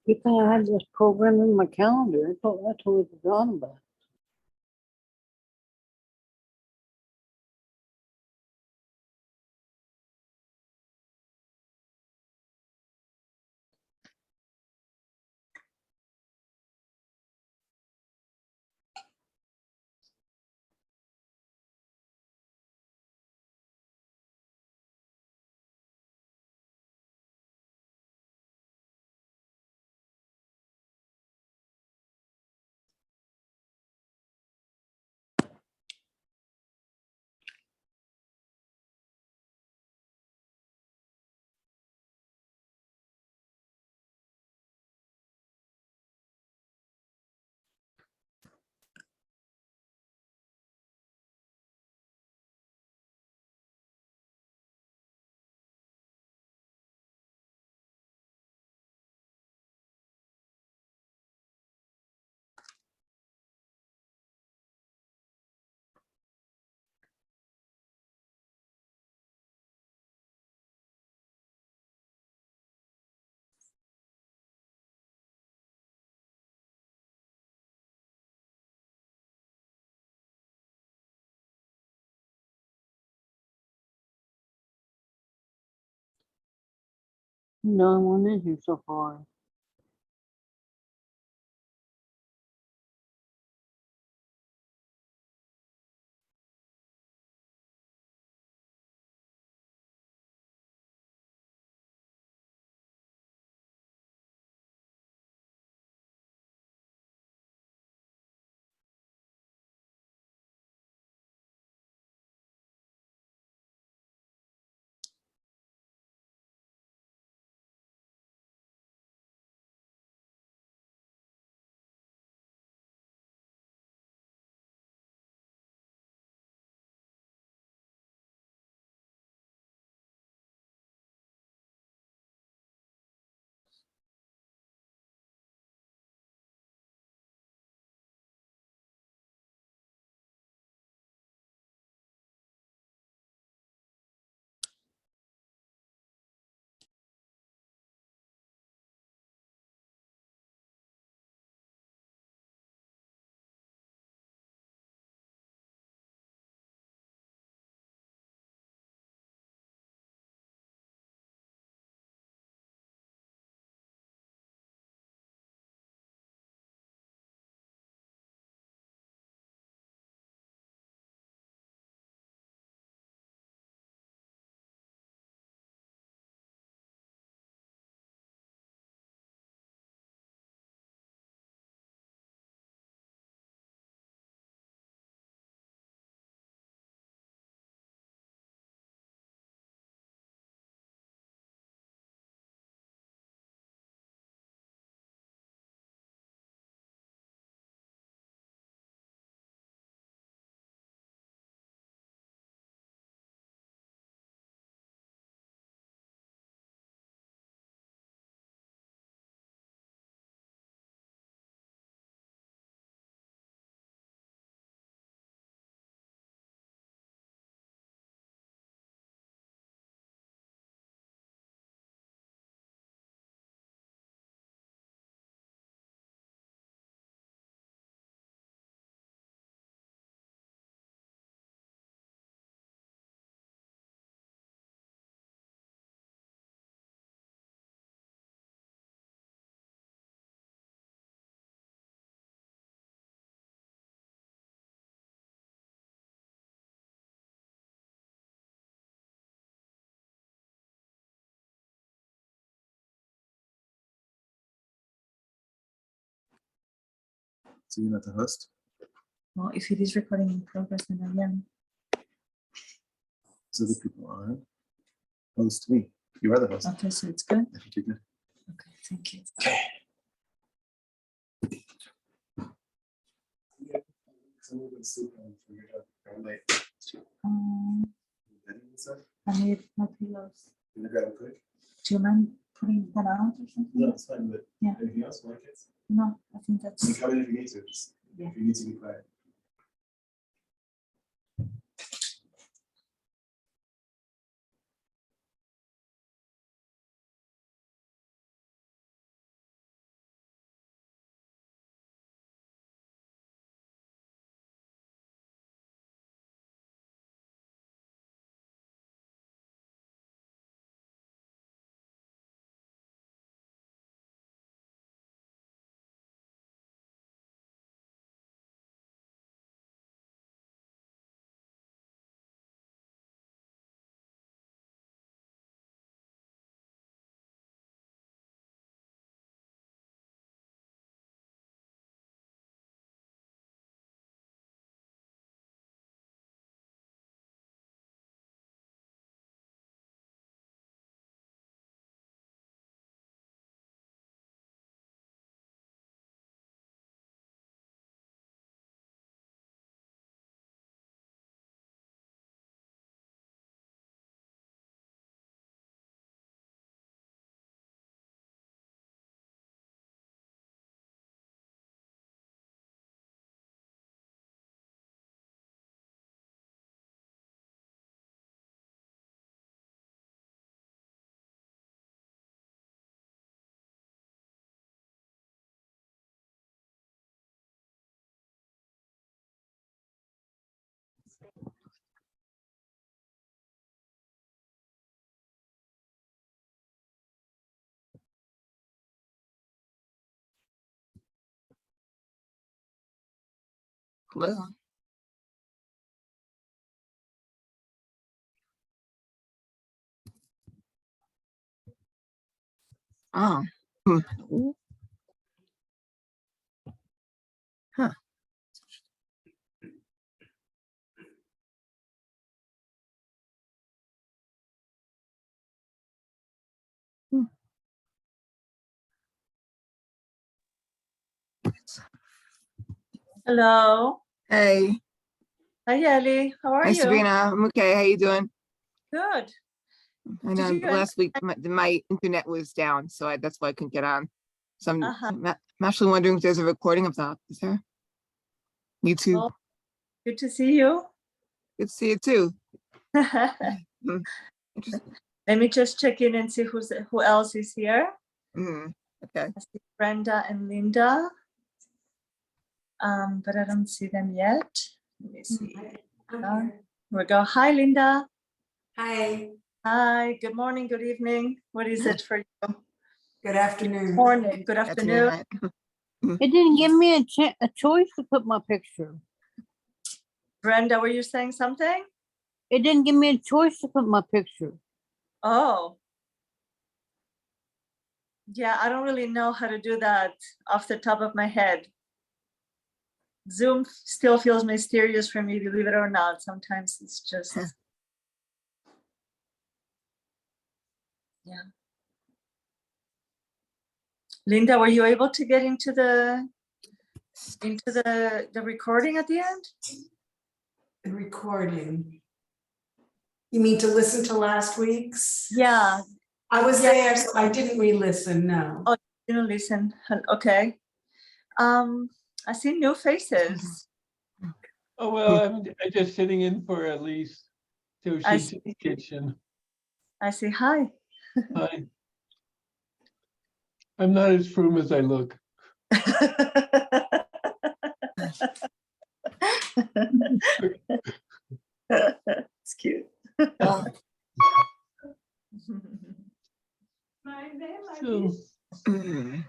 Good thing I had this program in my calendar. I totally forgot about it. No one in here so far. So you're not the host? Well, if it is recording in progress, then I am. So the people aren't. Host me. You are the host. Okay, so it's good. I think you're good. Okay, thank you. Okay. I need my pillows. You gonna grab it quick? Do you mind putting that out or something? No, it's fine, but Yeah. anything else, more kids? No, I think You that's. come in if you need to, just Yeah. if you need to be quiet. Hello. Oh. Ooh. Huh. Hello. Hey. Hi, Ellie. How are Hi, you? Sabrina. I'm okay. How you doing? Good. I Did know you last week my internet was down, so that's why I couldn't get on. So Uh-huh. I'm actually wondering if there's a recording of that. Is there? YouTube. Well, good to see you. Good to see you too. Let Interesting. me just check in and see who else is here. Okay. I see Brenda and Linda. But I don't see them yet. Let me see. I'm here. We go. Hi, Linda. Hi, Hi. Good morning. Good evening. What is it for you? good afternoon. Morning. Good That's afternoon. right. It didn't give me a choice to put my picture. Brenda, were you saying something? It didn't give me a choice to put my picture. Oh. Yeah, I don't really know how to do that off the top of my head. Zoom still feels mysterious for me, believe it or not. Sometimes it's just, yeah. Linda, were you able to get into the recording at the end? The recording. You mean to listen to last week's? Yeah. I was Yeah. there, so I didn't re-listen, no. Oh, you didn't listen. Okay. I see new faces. Oh, well, I'm just sitting in for Elise till I she's in the kitchen. I say hi. Hi. I'm not as frum as I look. It's cute. Oh, So, mm.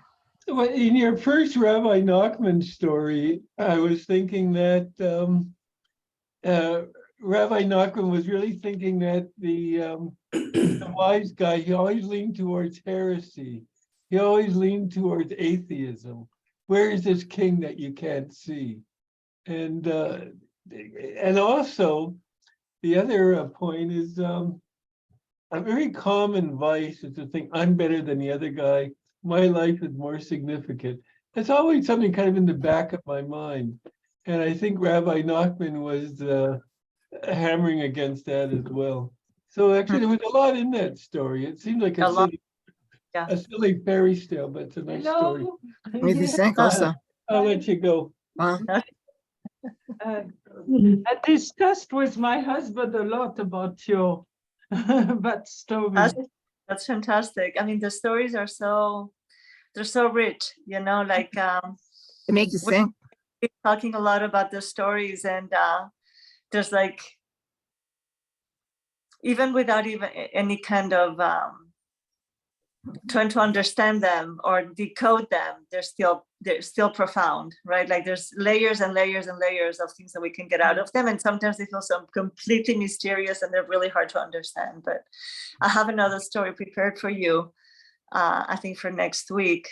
well, in your first Rabbi Nachman story, I was thinking that Rabbi Nachman was really thinking that the wise guy, he always leaned towards heresy. He always leaned towards atheism. Where is this king that you can't see? And also the other point is a very common vice is to think I'm better than the other guy. My life is more significant. It's always something kind of in the back of my mind. And I think Rabbi Nachman was hammering against that as well. So actually there was a lot in that story. It seemed like A lot, yeah. a silly fairy tale, but it's a nice story. Maybe think also. I'll let you go. I discussed with my husband a lot about your that story. That's fantastic. I mean, the stories are they're so rich, like It makes you think. we're talking a lot about the stories, and there's like, even without even any kind of trying to understand them or decode them, they're still profound, right? Like there's layers and layers and layers of things that we can get out of them, and sometimes they feel so completely mysterious and they're really hard to understand. But I have another story prepared for you, I think for next week,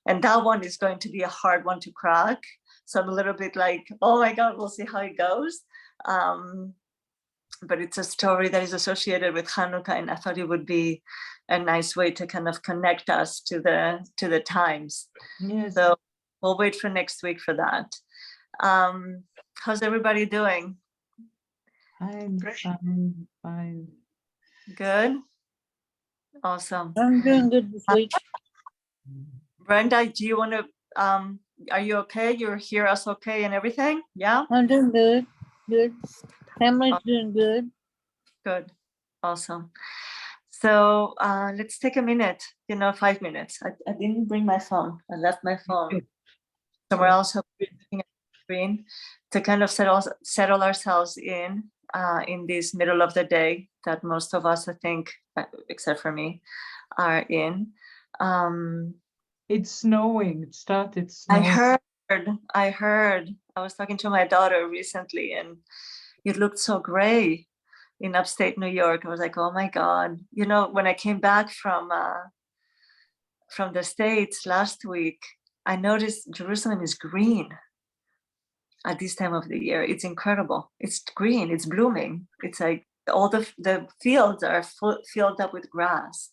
and that one is going to be a hard one to crack. So I'm a little bit like, oh my God, we'll see how it goes. But it's a story that is associated with Hanukkah, and I thought it would be a nice way to kind of connect us to the times. Yes. So we'll wait for next week for that. How's everybody doing? I'm fine. Good. Awesome. I'm doing good this week. Brenda, do you want to? Are you okay? You hear us okay and everything? Yeah. I'm doing good. Good. Family's doing good. Good. Awesome. So let's take a minute, 5 minutes. I didn't bring my phone. I left my phone somewhere else, looking at the screen, to kind of settle ourselves in this middle of the day that most of us, I think, except for me, are in. It's snowing. It started snowing. I heard. I was talking to my daughter recently, and it looked so gray in upstate New York. I was like, oh my God. You know, when I came back from the States last week, I noticed Jerusalem is green at this time of the year. It's incredible. It's green, it's blooming. It's like all the fields are filled up with grass.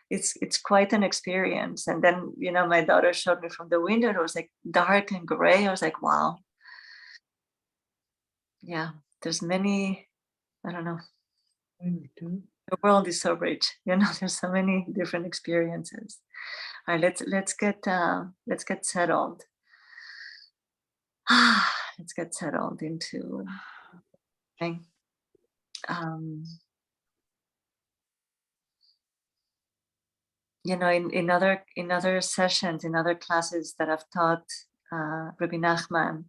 It's quite an experience. And then, you know, my daughter showed me from the window, it was like dark and gray. I was like, wow. Yeah, there's many, I don't know. The world is so rich, you know, there's so many different experiences. All right, let's get settled. Let's get settled into you know, in other sessions, in other classes that I've taught Rabbi Nachman,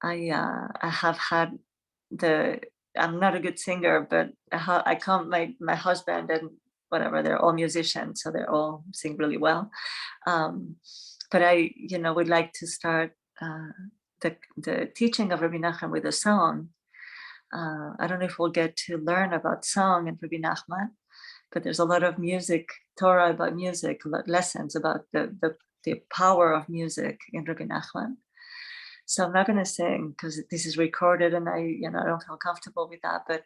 I have had I'm not a good singer, but I come, my husband and whatever, they're all musicians, so they all sing really well. But I, you know, would like to start the teaching of Rabbi Nachman with a song. I don't know if we'll get to learn about song and Rabbi Nachman, but there's a lot of music, Torah about music, lessons about the power of music in Rabbi Nachman. So I'm not going to sing because this is recorded, and I don't feel comfortable with that. But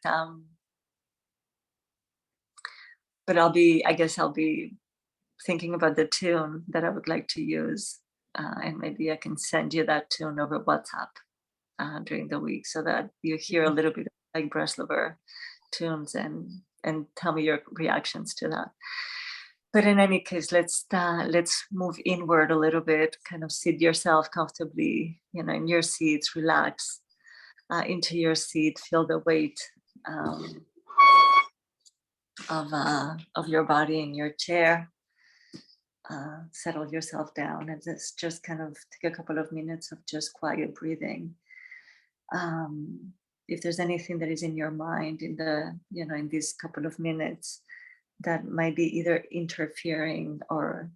I guess I'll be thinking about the tune that I would like to use, and maybe I can send you that tune over WhatsApp during the week, so that you hear a little bit of like Breslover tunes and tell me your reactions to that. But in any case, let's move inward a little bit, kind of sit yourself comfortably, you know, in your seats, relax into your seat, feel the weight of your body in your chair. Settle yourself down and just kind of take a couple of minutes of just quiet breathing. If there's anything that is in your mind in these couple of minutes that might be either interfering or,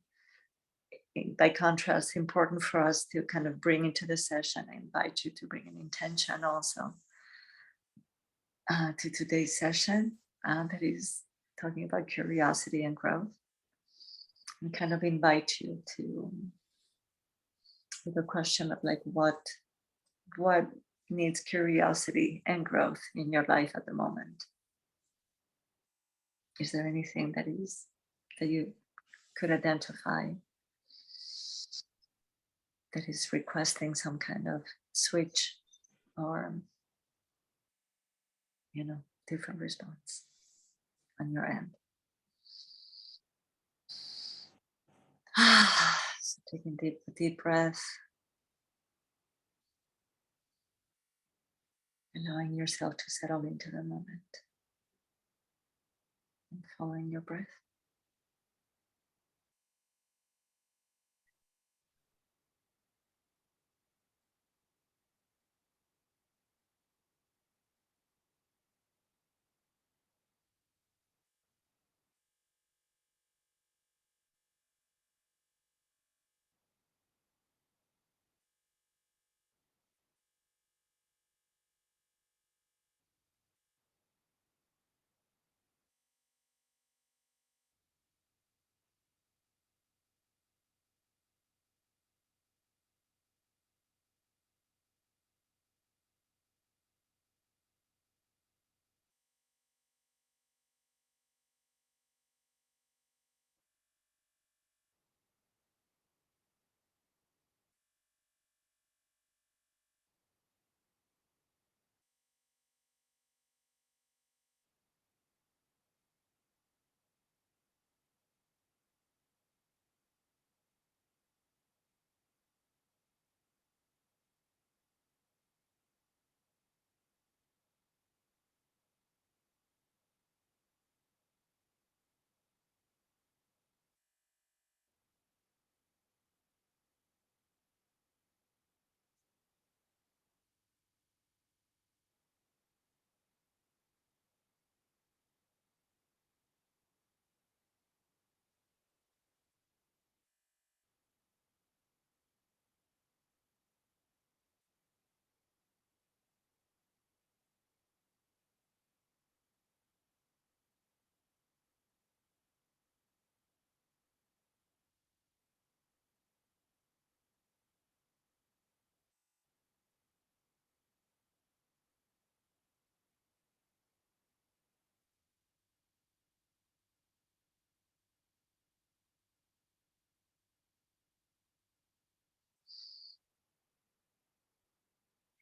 by contrast, important for us to kind of bring into the session, I invite you to bring an intention also to today's session that is talking about curiosity and growth, and kind of invite you to the question of like what needs curiosity and growth in your life at the moment. Is there anything that you could identify that is requesting some kind of switch or, different response on your end? So taking deep breath, allowing yourself to settle into the moment and following your breath.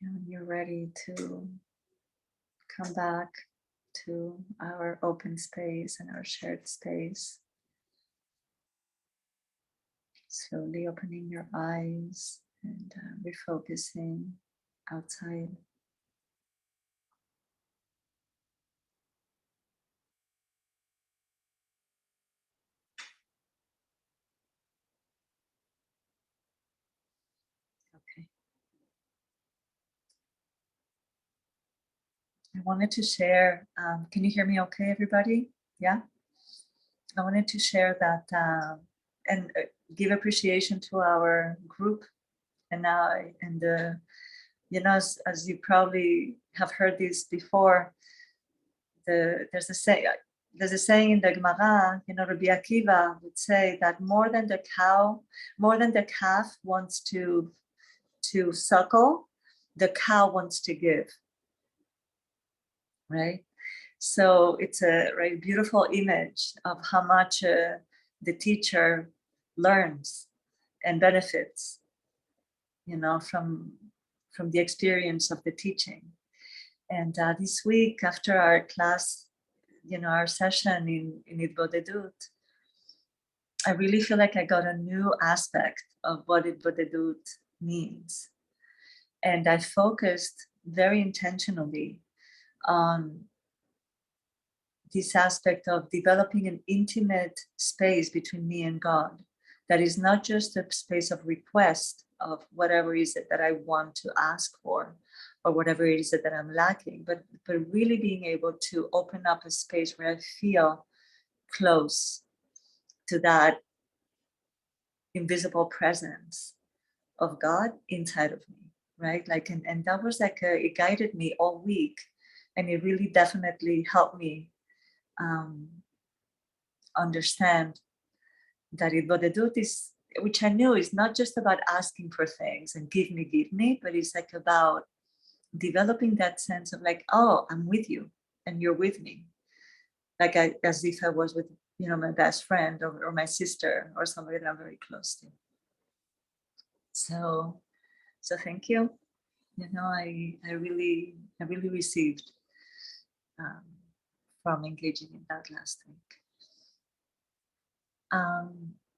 And you're ready to come back to our open space and our shared space. Slowly opening your eyes and refocusing outside. Okay. I wanted to share, can you hear me okay, everybody? Yeah? I wanted to share that and give appreciation to our group and as you probably have heard this before, there's a saying in the Gemara, Rabbi Akiva would say that more than the calf wants to suckle, the cow wants to give, right? So it's a beautiful image of how much the teacher learns and benefits, from the experience of the teaching. And this week, after our class, our session in Itbodedut, I really feel like I got a new aspect of what Itbodedut means. And I focused very intentionally on this aspect of developing an intimate space between me and God that is not just a space of request of whatever is it that I want to ask for or whatever it is that I'm lacking, but really being able to open up a space where I feel close to that invisible presence of God inside of me, right? And that was it guided me all week, and it really definitely helped me understand that Itbodedut is, which I knew is not just about asking for things and give me, but it's about developing that sense of oh, I'm with you and you're with me. As if I was with, my best friend or my sister or somebody that I'm very close to. So thank you. I really received from engaging in that last week.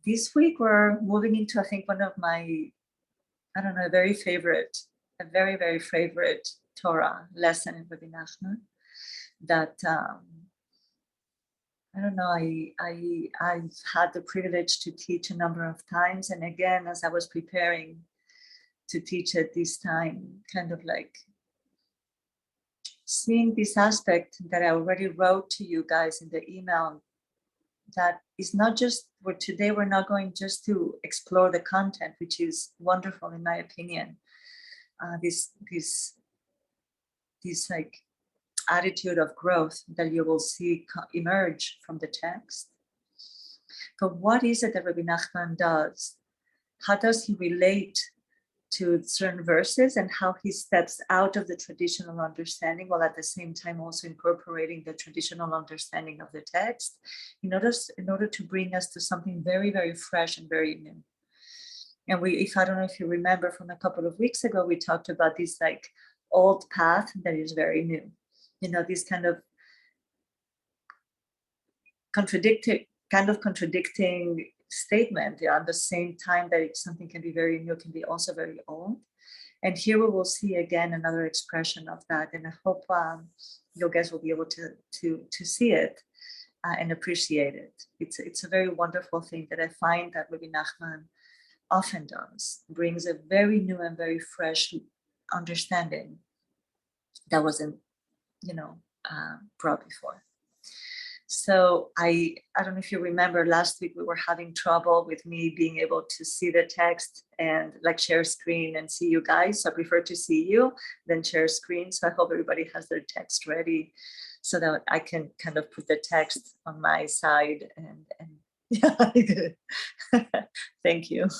This week we're moving into, I think, one of my, a very, very favorite Torah lesson in Rebbi Nachman that I've had the privilege to teach a number of times. And again, as I was preparing to teach it this time, kind of seeing this aspect that I already wrote to you guys in the email, that is not just today we're not going just to explore the content, which is wonderful in my opinion. This attitude of growth that you will see emerge from the text. But what is it that Rabbi Nachman does? How does he relate to certain verses and how he steps out of the traditional understanding while at the same time also incorporating the traditional understanding of the text in order to bring us to something very, very fresh and very new. And I don't know if you remember from a couple of weeks ago, we talked about this old path that is very new. This kind of contradicting statement at the same time that something can be very new, can be also very old. And here we will see again another expression of that. And I hope you guys will be able to see it and appreciate it. It's a very wonderful thing that I find that Rabbi Nachman often does, brings a very new and very fresh understanding that wasn't, brought before. So I don't know if you remember last week we were having trouble with me being able to see the text and share screen and see you guys. So I prefer to see you than share screen. So I hope everybody has their text ready so that I can kind of put the text on my side and yeah. Thank you.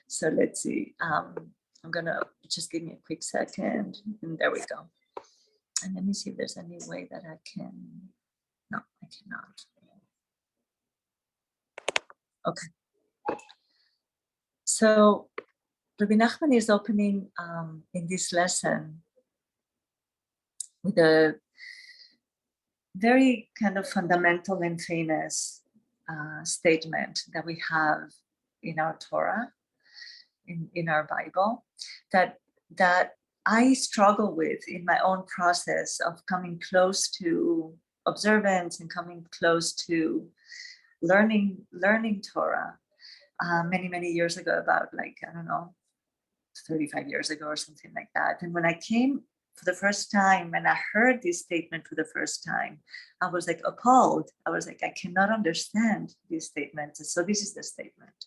So let's see. I'm gonna just give me a quick second and there we go. And let me see if there's any way that I can. No, I cannot. Okay. So Rabbi Nachman is opening in this lesson with a very kind of fundamental and famous statement that we have in our Torah, in our Bible, that I struggle with in my own process of coming close to observance and coming close to learning Torah many years ago, about like, I don't know, 35 years ago or something like that. And when I came for the first time and I heard this statement for the first time, I was like appalled. I was like, I cannot understand this statement. So this is the statement.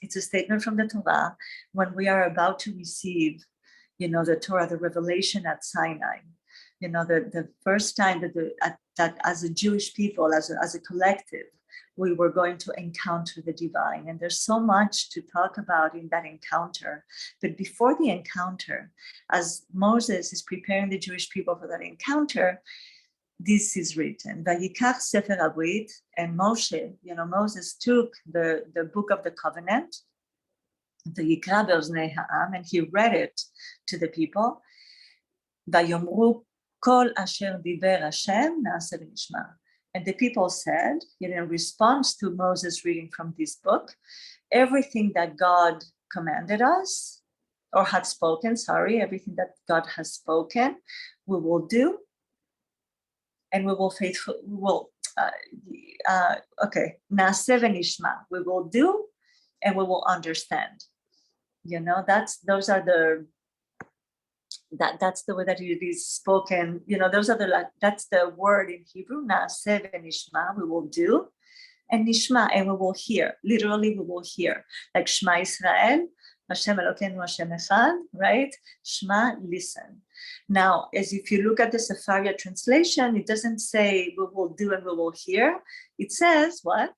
It's a statement from the Torah when we are about to receive, the Torah, the revelation at Sinai. The first time that as a Jewish people, as a collective, we were going to encounter the divine. And there's so much to talk about in that encounter. But before the encounter, as Moses is preparing the Jewish people for that encounter, this is written. Vayikach Sefer Abrit, and Moshe, Moses took the book of the covenant, the Yikra Be'oznei Ha'am, and he read it to the people. Vayomru kol asher diber Hashem na'aseh v'nishma. And the people said, in response to Moses reading from this book, everything that God commanded us, or had spoken, everything that God has spoken, we will do, and we will na'aseh v'nishma, we will do, and we will understand. That's the way that it is spoken. That's the word in Hebrew, na'aseh v'nishma, we will do, and nishma, and we will hear. Literally, we will hear. Like Shema Israel, Hashem Elokeinu Hashem Echad, right? Shema, listen. Now, as if you look at the Sefaria translation, it doesn't say we will do and we will hear. It says what?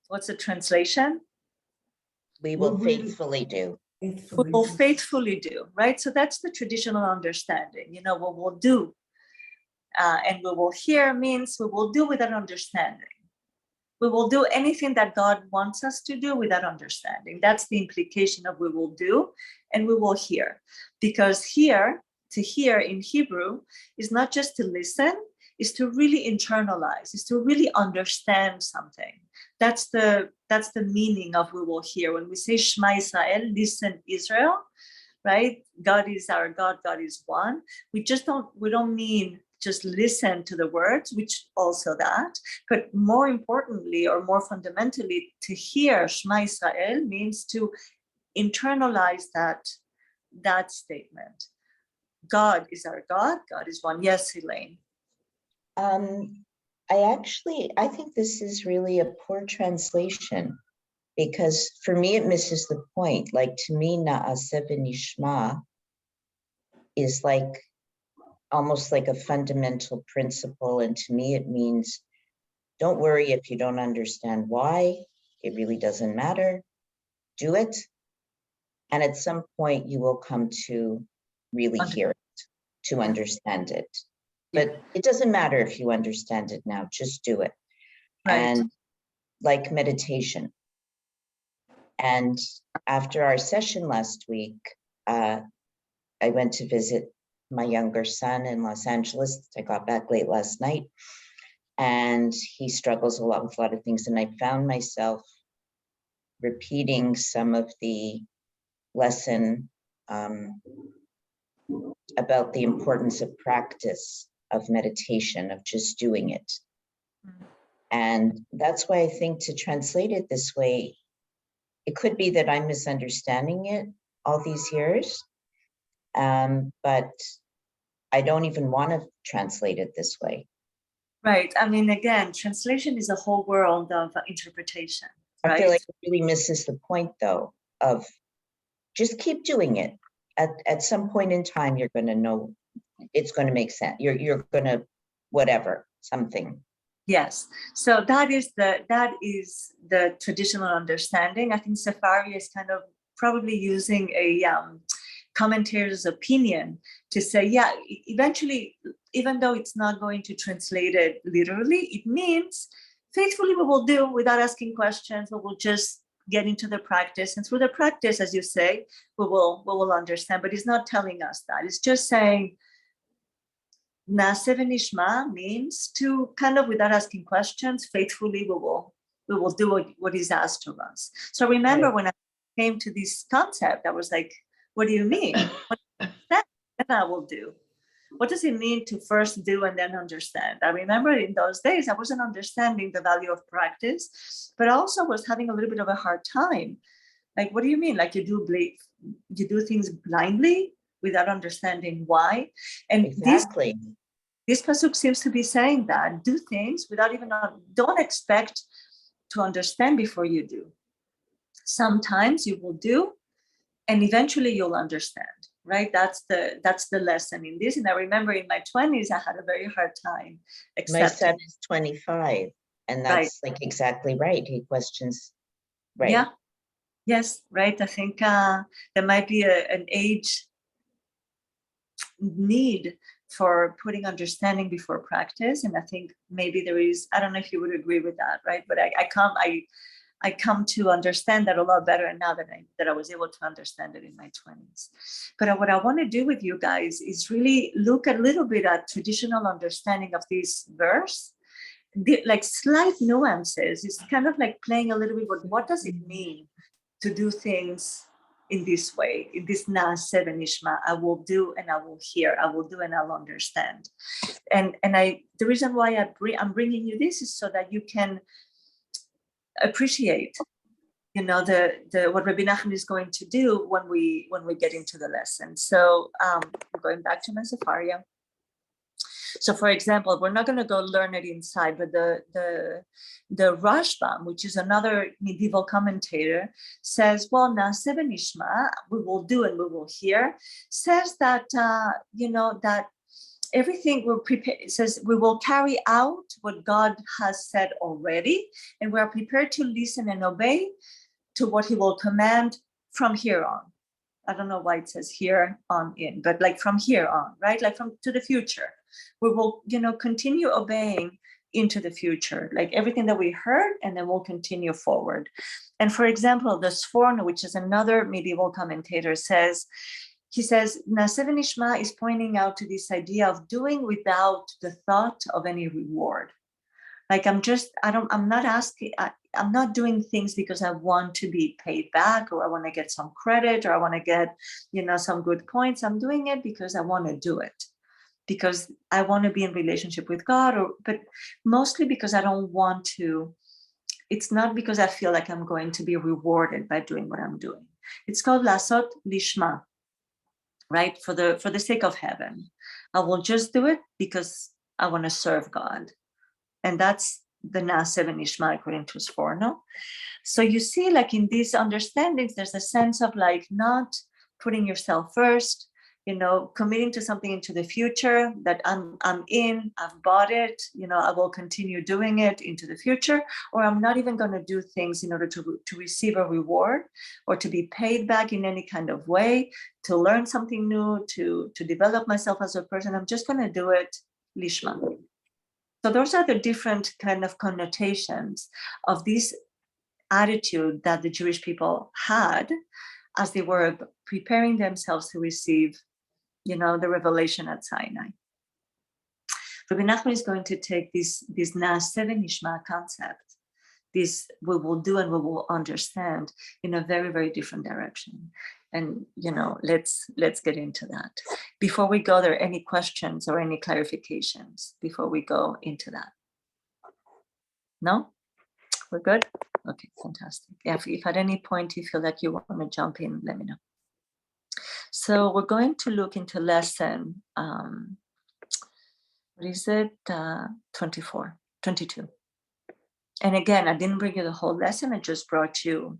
What's the translation? We will faithfully do. We will faithfully do, right? So that's the traditional understanding. We will do and we will hear means we will do without understanding. We will do anything that God wants us to do without understanding. That's the implication of we will do and we will hear. Because to hear in Hebrew is not just to listen, is to really internalize, is to really understand something. That's the meaning of we will hear. When we say Shema Israel, listen Israel, right? God is our God, God is one. We don't mean just listen to the words, which also that, but more importantly or more fundamentally, to hear Shema Israel means to internalize that statement. God is our God, God is one. Yes, Elaine. I think this is really a poor translation, because for me, it misses the point. Like, to me, na'aseh v'nishma is like almost like a fundamental principle. And to me, it means, don't worry if you don't understand why. It really doesn't matter. Do it. And at some point, you will come to really hear it, to understand it. But it doesn't matter if you understand it now, just do it. Right. And like meditation. And after our session last week, I went to visit my younger son in Los Angeles. I got back late last night, and he struggles a lot with a lot of things. And I found myself repeating some of the lesson about the importance of practice, of meditation, of just doing it. And that's why I think to translate it this way, it could be that I'm misunderstanding it all these years, but I don't even want to translate it this way. Right. I mean, again, translation is a whole world of interpretation. Right? I feel like it really misses the point, though, of just keep doing it. At some point in time, you're going to know it's going to make sense. You're going to whatever, something. Yes. So that is the traditional understanding. I think Sefaria is kind of probably using a commentator's opinion to say, yeah, eventually, even though it's not going to translate it literally, it means faithfully we will do without asking questions. We will just get into the practice, and through the practice, as you say, we will understand. But it's not telling us that. It's just saying Naaseh v'nishma means to kind of, without asking questions, faithfully we will do what is asked of us. So remember, Right. when I came to this concept, I was like, what do you mean? What is that? Then I will do. What does it mean to first do and then understand? I remember in those days, I wasn't understanding the value of practice, but also was having a little bit of a hard time. Like, what do you mean? Like you do things blindly without understanding why? And Exactly. this pasuk seems to be saying that do things without even, don't expect to understand before you do. Sometimes you will do, and eventually you'll understand, right? That's the lesson in this. And I remember in my 20s, I had a very hard time My son accepting. is 25, and that's like exactly right. He questions, right? Yeah. Yes, right. I think there might be an age need for putting understanding before practice. And I think maybe there is, I don't know if you would agree with that, right? But I come to understand that a lot better now that I was able to understand it in my 20s. But what I want to do with you guys is really look a little bit at traditional understanding of this verse, like slight nuances. It's kind of like playing a little bit with what does it mean to do things in this way, in this Naaseh v'nishma. I will do and I will hear. I will do and I'll understand. And the reason why I'm bringing you this is so that you can appreciate, you know, the what Rabbi Nachman is going to do when we get into the lesson. So going back to my Sefaria. So, for example, we're not going to go learn it inside, but the Rashbam, which is another medieval commentator, says, well, Naaseh v'nishma, we will do and we will hear, says that, you know, that everything we're prepared, it says we will carry out what God has said already, and we are prepared to listen and obey to what he will command from here on. I don't know why it says here on in, but like from here on, right? Like from to the future. We will, you know, continue obeying into the future, like everything that we heard, and then we'll continue forward. And for example, the Sforno, which is another medieval commentator, says, he says, Naaseh v'nishma is pointing out to this idea of doing without the thought of any reward. Like I'm not doing things because I want to be paid back, or I want to get some credit, or I want to get, you know, some good points. I'm doing it because I want to do it, because I want to be in relationship with God, but mostly because I don't want to. It's not because I feel like I'm going to be rewarded by doing what I'm doing. It's called lasot lishma, right? For the sake of heaven. I will just do it because I want to serve God. And that's the Naaseh v'nishma according to Sforno. So you see, like in these understandings, there's a sense of like not putting yourself first, you know, committing to something into the future that I'm in, I've bought it, you know, I will continue doing it into the future, or I'm not even going to do things in order to receive a reward or to be paid back in any kind of way, to learn something new, to develop myself as a person. I'm just going to do it lishma. So those are the different kind of connotations of this attitude that the Jewish people had as they were preparing themselves to receive, you know, the revelation at Sinai. Rabbi Nachman is going to take this Naaseh v'nishma concept, this we will do and we will understand, in a very, very different direction. And, you know, let's get into that. Before we go, there any questions or any clarifications before we go into that? No? We're good? Okay, fantastic. Yeah, if at any point you feel like you want to jump in, let me know. So we're going to look into lesson, what is it? 22. And again, I didn't bring you the whole lesson. I just brought you,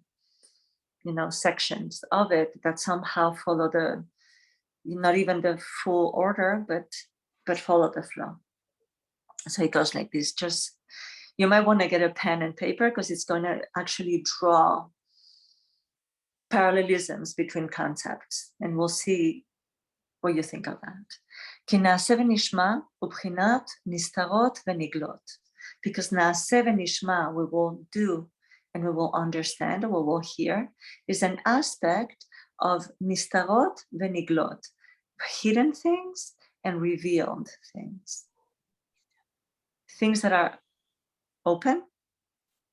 you know, sections of it that somehow follow not even the full order, but follow the flow. So it goes like this. Just, you might want to get a pen and paper because it's going to actually draw parallelisms between concepts, and we'll see what you think of that. Ki Naaseh v'nishma ubchinat nistarot v'niglot. Because Naaseh v'nishma, we will do and we will understand, or we will hear, is an aspect of nistarot veniglot, hidden things and revealed things. Things that are open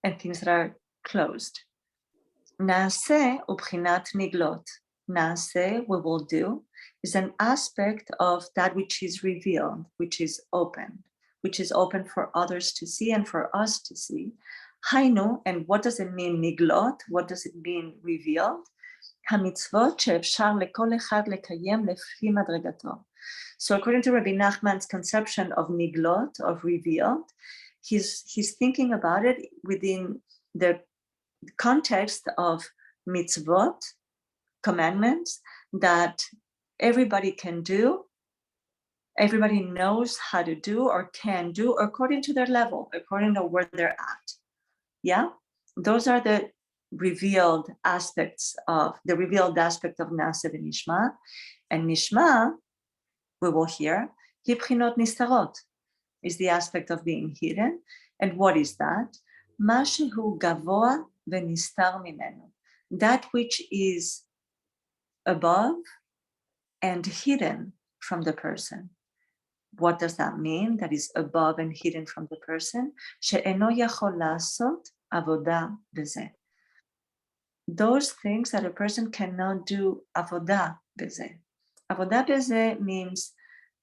and things that are closed. Naaseh ubchinat niglot. Naaseh, we will do, is an aspect of that which is revealed, which is open for others to see and for us to see. Hainu, and what does it mean niglot? What does it mean revealed? Hamitzvot she'efshar lekol echad lekayem lefi madregato. So according to Rabbi Nachman's conception of niglot, of revealed, he's thinking about it within the context of mitzvot, commandments that everybody can do, everybody knows how to do or can do according to their level, according to where they're at. Yeah, those are the revealed aspects of Naaseh v'Nishma. And Nishma, we will hear, Hibchinot Nistarot, is the aspect of being hidden. And what is that? Mashehu gavoa v'nistar mimenu, that which is above and hidden from the person. What does that mean? That is above and hidden from the person. She'eno yachol la'asot avodah b'zeh. Those things that a person cannot do avodah b'zeh. Avodah b'zeh means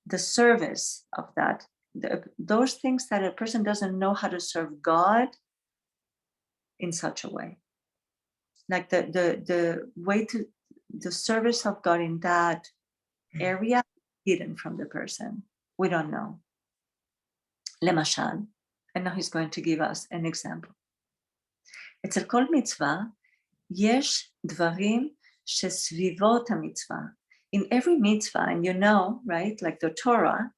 the service of that. Those things that a person doesn't know how to serve God in such a way. Like the way to the service of God in that area hidden from the person. We don't know. Lemashal, and now he's going to give us an example. אצל כל מצווה יש דברים שסביבות המצווה. In every mitzvah, and you know, right, like the Torah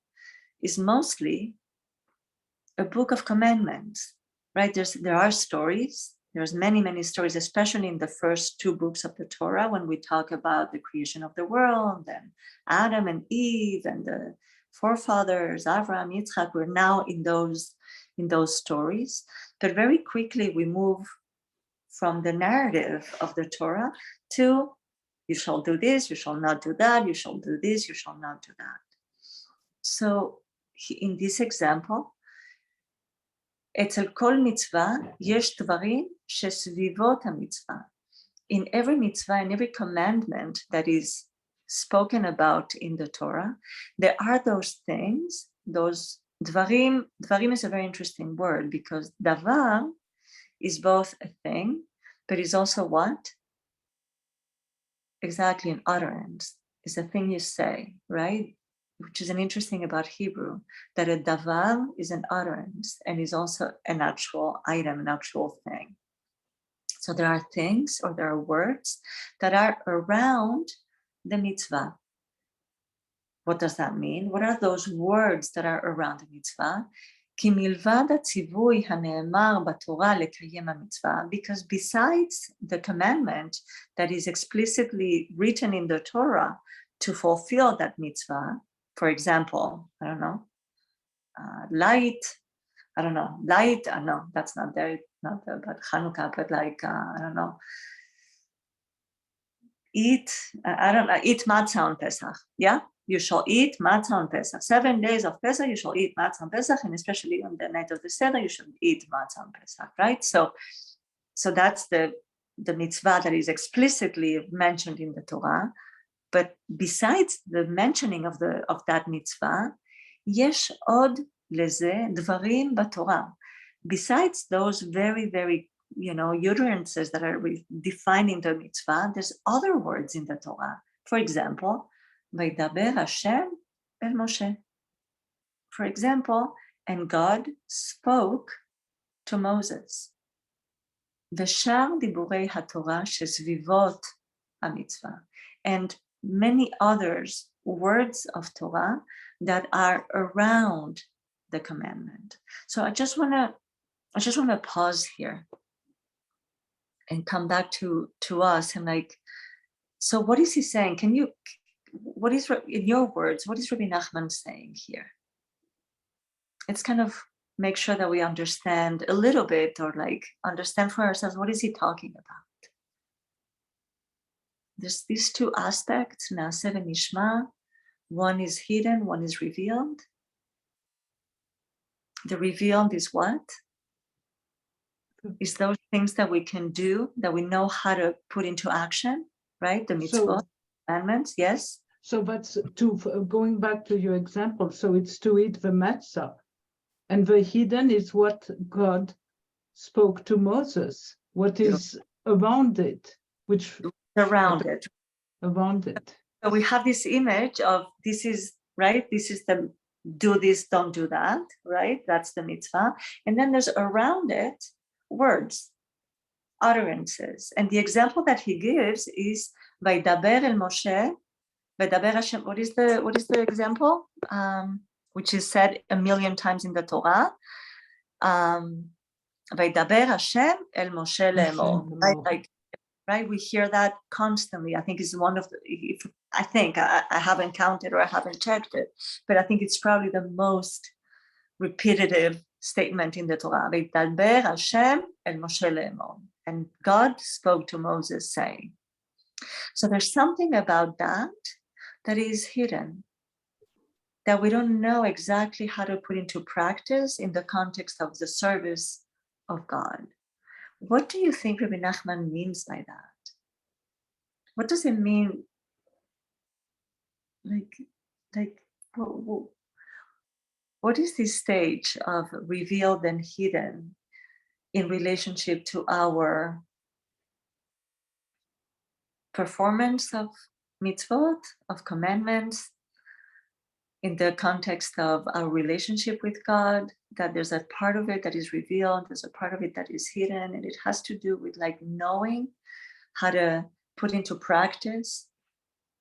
is mostly a book of commandments, right? There are stories. There's many stories, especially in the first two books of the Torah, when we talk about the creation of the world and Adam and Eve and the forefathers, Avraham, Yitzchak. We're now in those stories, but very quickly we move from the narrative of the Torah to you shall do this, you shall not do that, you shall do this, you shall not do that. So in this example, אצל כל מצווה יש דברים שסביבות המצווה. In every mitzvah, in every commandment that is spoken about in the Torah, there are those things, those dvarim. Dvarim is a very interesting word because davar is both a thing, but is also what? Exactly, an utterance. It's a thing you say, right? Which is an interesting about Hebrew, that a davar is an utterance and is also an actual item, an actual thing. So there are things or there are words that are around the mitzvah. What does that mean? What are those words that are around the mitzvah? כי מלבד הציווי הנאמר בתורה לקיים המצווה, because besides the commandment that is explicitly written in the Torah to fulfill that mitzvah, for example, I don't know, light, no, that's not there, not there, but Hanukkah, but like, I don't know, eat matzah on Pesach, yeah? You shall eat matzah on Pesach. 7 days of Pesach, you shall eat matzah on Pesach, and especially on the night of the Seder, you should eat matzah on Pesach, right? So that's the mitzvah that is explicitly mentioned in the Torah. But besides the mentioning of that mitzvah, yesh od leze dvarim b'Torah. Besides those very, very, utterances that are defining the mitzvah, there's other words in the Torah. For example, Vaydaber Hashem el Moshe. For example, and God spoke to Moses. V'shar diburei haTorah shesvivot hamitzvah. And many others words of Torah that are around the commandment. So I just want to pause here and come back to us and like, so what is he saying? What is, in your words, what is Rabbi Nachman saying here? It's kind of make sure that we understand a little bit, or like understand for ourselves, what is he talking about? There's these two aspects, Naaseh v'nishma. One is hidden, one is revealed. The revealed is what? Is those things that we can do, that we know how to put into action, right? The mitzvot, commandments, yes. So that's going back to your example. So it's to eat the matzah. And the hidden is what God spoke to Moses, what is around it, which Around it. around it. So we have this image of this is, right? This is the do this, don't do that, right? That's the mitzvah. And then there's around it words, utterances. And the example that he gives is Vaydaber el Moshe, Vaydaber Hashem. What is the example? Which is said 1,000,000 times in the Torah. Vaydaber Hashem el Moshe le'emor. Right, we hear that constantly. I think it's one of the, I haven't counted or I haven't checked it, but I think it's probably the most repetitive statement in the Torah. Vaydaber Hashem el Moshe le'emor. And God spoke to Moses saying. So there's something about that is hidden, that we don't know exactly how to put into practice in the context of the service of God. What do you think Rabbi Nachman means by that? What does it mean? What is this stage of revealed and hidden in relationship to our performance of mitzvot, of commandments, in the context of our relationship with God, that there's a part of it that is revealed, there's a part of it that is hidden, and it has to do with like knowing how to put into practice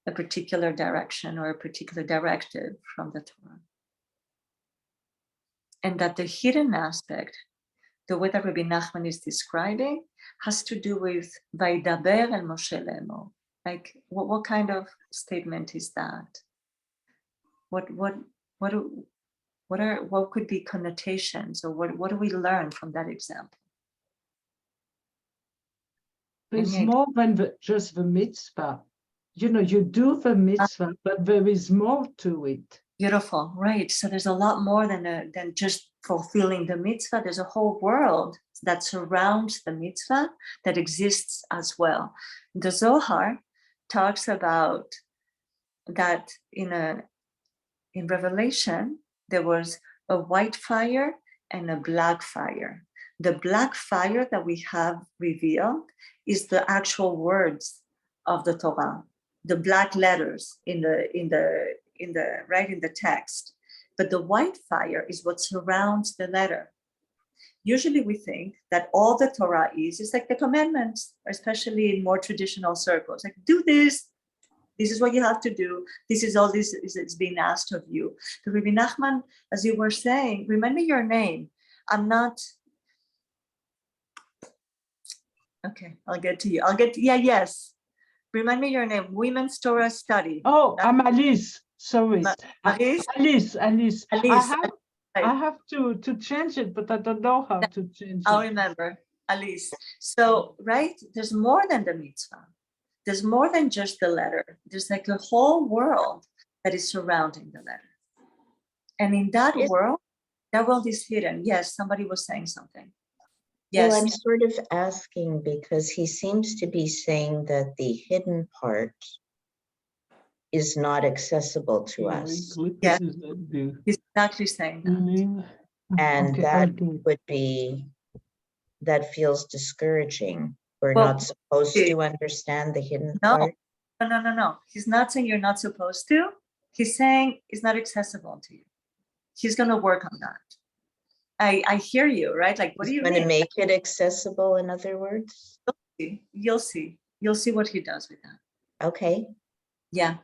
a particular direction or a particular directive from the Torah. And that the hidden aspect, the way that Rabbi Nachman is describing, has to do with Vaydaber el Moshe le'emor. Like, what kind of statement is that? What could be connotations, or what do we learn from that example? There's more than just the mitzvah. You know, you do the mitzvah, but there is more to it. Beautiful, right? So there's a lot more than just fulfilling the mitzvah. There's a whole world that surrounds the mitzvah that exists as well. The Zohar talks about that in Revelation, there was a white fire and a black fire. The black fire that we have revealed is the actual words of the Torah, the black letters in the text. But the white fire is what surrounds the letter. Usually we think that all the Torah is like the commandments, especially in more traditional circles. Like, do this. This is what you have to do. This is all this is being asked of you. So Rabbi Nachman, as you were saying, remind me your name. I'm not. Okay, I'll get to you. Yes. Remind me your name. Women's Torah Study. Oh, I'm Alice. Sorry. Alice? Alice. Alice. I have to change it, but I don't know how to change it. I'll remember. Alice. So, right, there's more than the mitzvah. There's more than just the letter. There's like a whole world that is surrounding the letter. And in that world is hidden. Yes, somebody was saying something. Yes. Well, I'm sort of asking because he seems to be saying that the hidden part is not accessible to us. Yeah. He's exactly saying that. And that feels discouraging. We're not supposed to understand the hidden part. No. He's not saying you're not supposed to. He's saying it's not accessible to you. He's going to work on that. I hear you, right? Like, what do you mean? Going to make it accessible, in other words? You'll see. You'll see what he does with that. Okay. Yeah.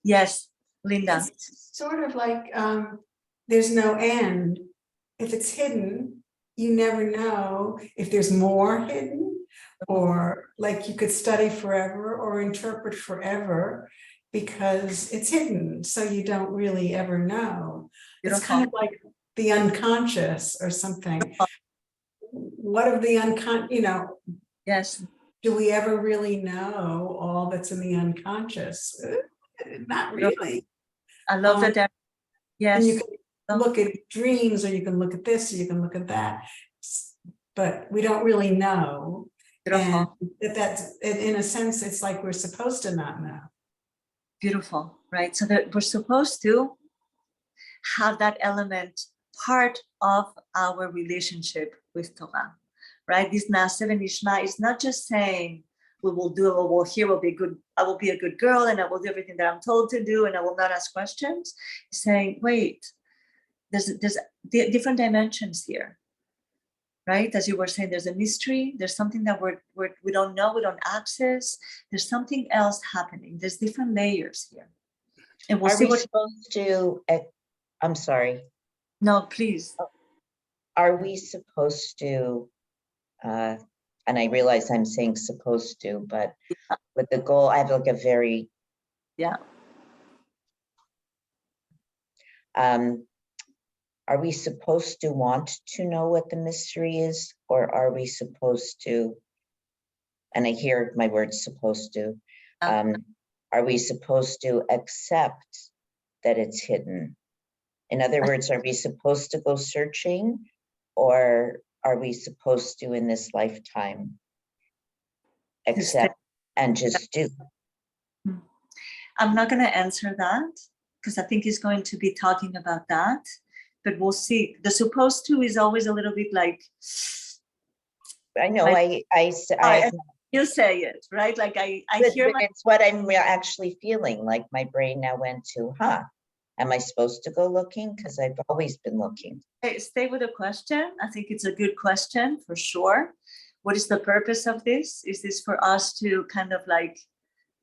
Yes, Linda. It's sort of like there's no end. If it's hidden, you never know if there's more hidden, or like you could study forever or interpret forever because it's hidden. So you don't really ever know. It's kind of like the unconscious or something. What of the Yes. do we ever really know all that's in the unconscious? Not really. I love that. And you Yes. can look at dreams, or you can look at this, or you can look at that, but we don't really know. And Beautiful. that's, in a sense, it's like we're supposed to not know. Beautiful, right? So that we're supposed to have that element part of our relationship with Torah, right? This Na'aseh v'nishma is not just saying we will do, well, here will be good, I will be a good girl and I will do everything that I'm told to do and I will not ask questions. It's saying, wait, there's different dimensions here, right? As you were saying, there's a mystery, there's something that we don't know, we don't access, there's something else happening, there's different layers here. And we'll Are see we what, supposed to, I'm sorry, no, please. are we supposed to, and I realize I'm saying supposed to, but with the goal, I have like a very, Yeah. are we supposed to want to know what the mystery is, or are we supposed to, and I hear my word supposed to, are we supposed to accept that it's hidden? In other words, are we supposed to go searching, or are we supposed to, in this lifetime, accept and just do? I'm not going to answer that because I think he's going to be talking about that, but we'll see. The supposed to is always a little bit like, I know, like, I you say it, right? Like I but hear my, it's what I'm actually feeling, like my brain now went to, am I supposed to go looking? Because I've always been looking. stay with the question. I think it's a good question for sure. What is the purpose of this? Is this for us to kind of like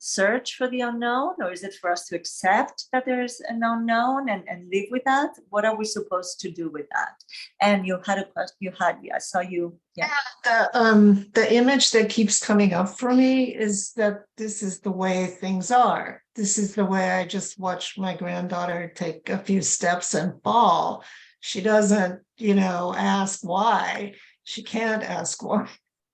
search for the unknown, or is it for us to accept that there's an unknown and live with that? What are we supposed to do with that? And you had a question, I saw you. Yeah. The image that keeps coming up for me is that this is the way things are. This is the way I just watched my granddaughter take a few steps and fall. She doesn't, ask why. She can't ask why.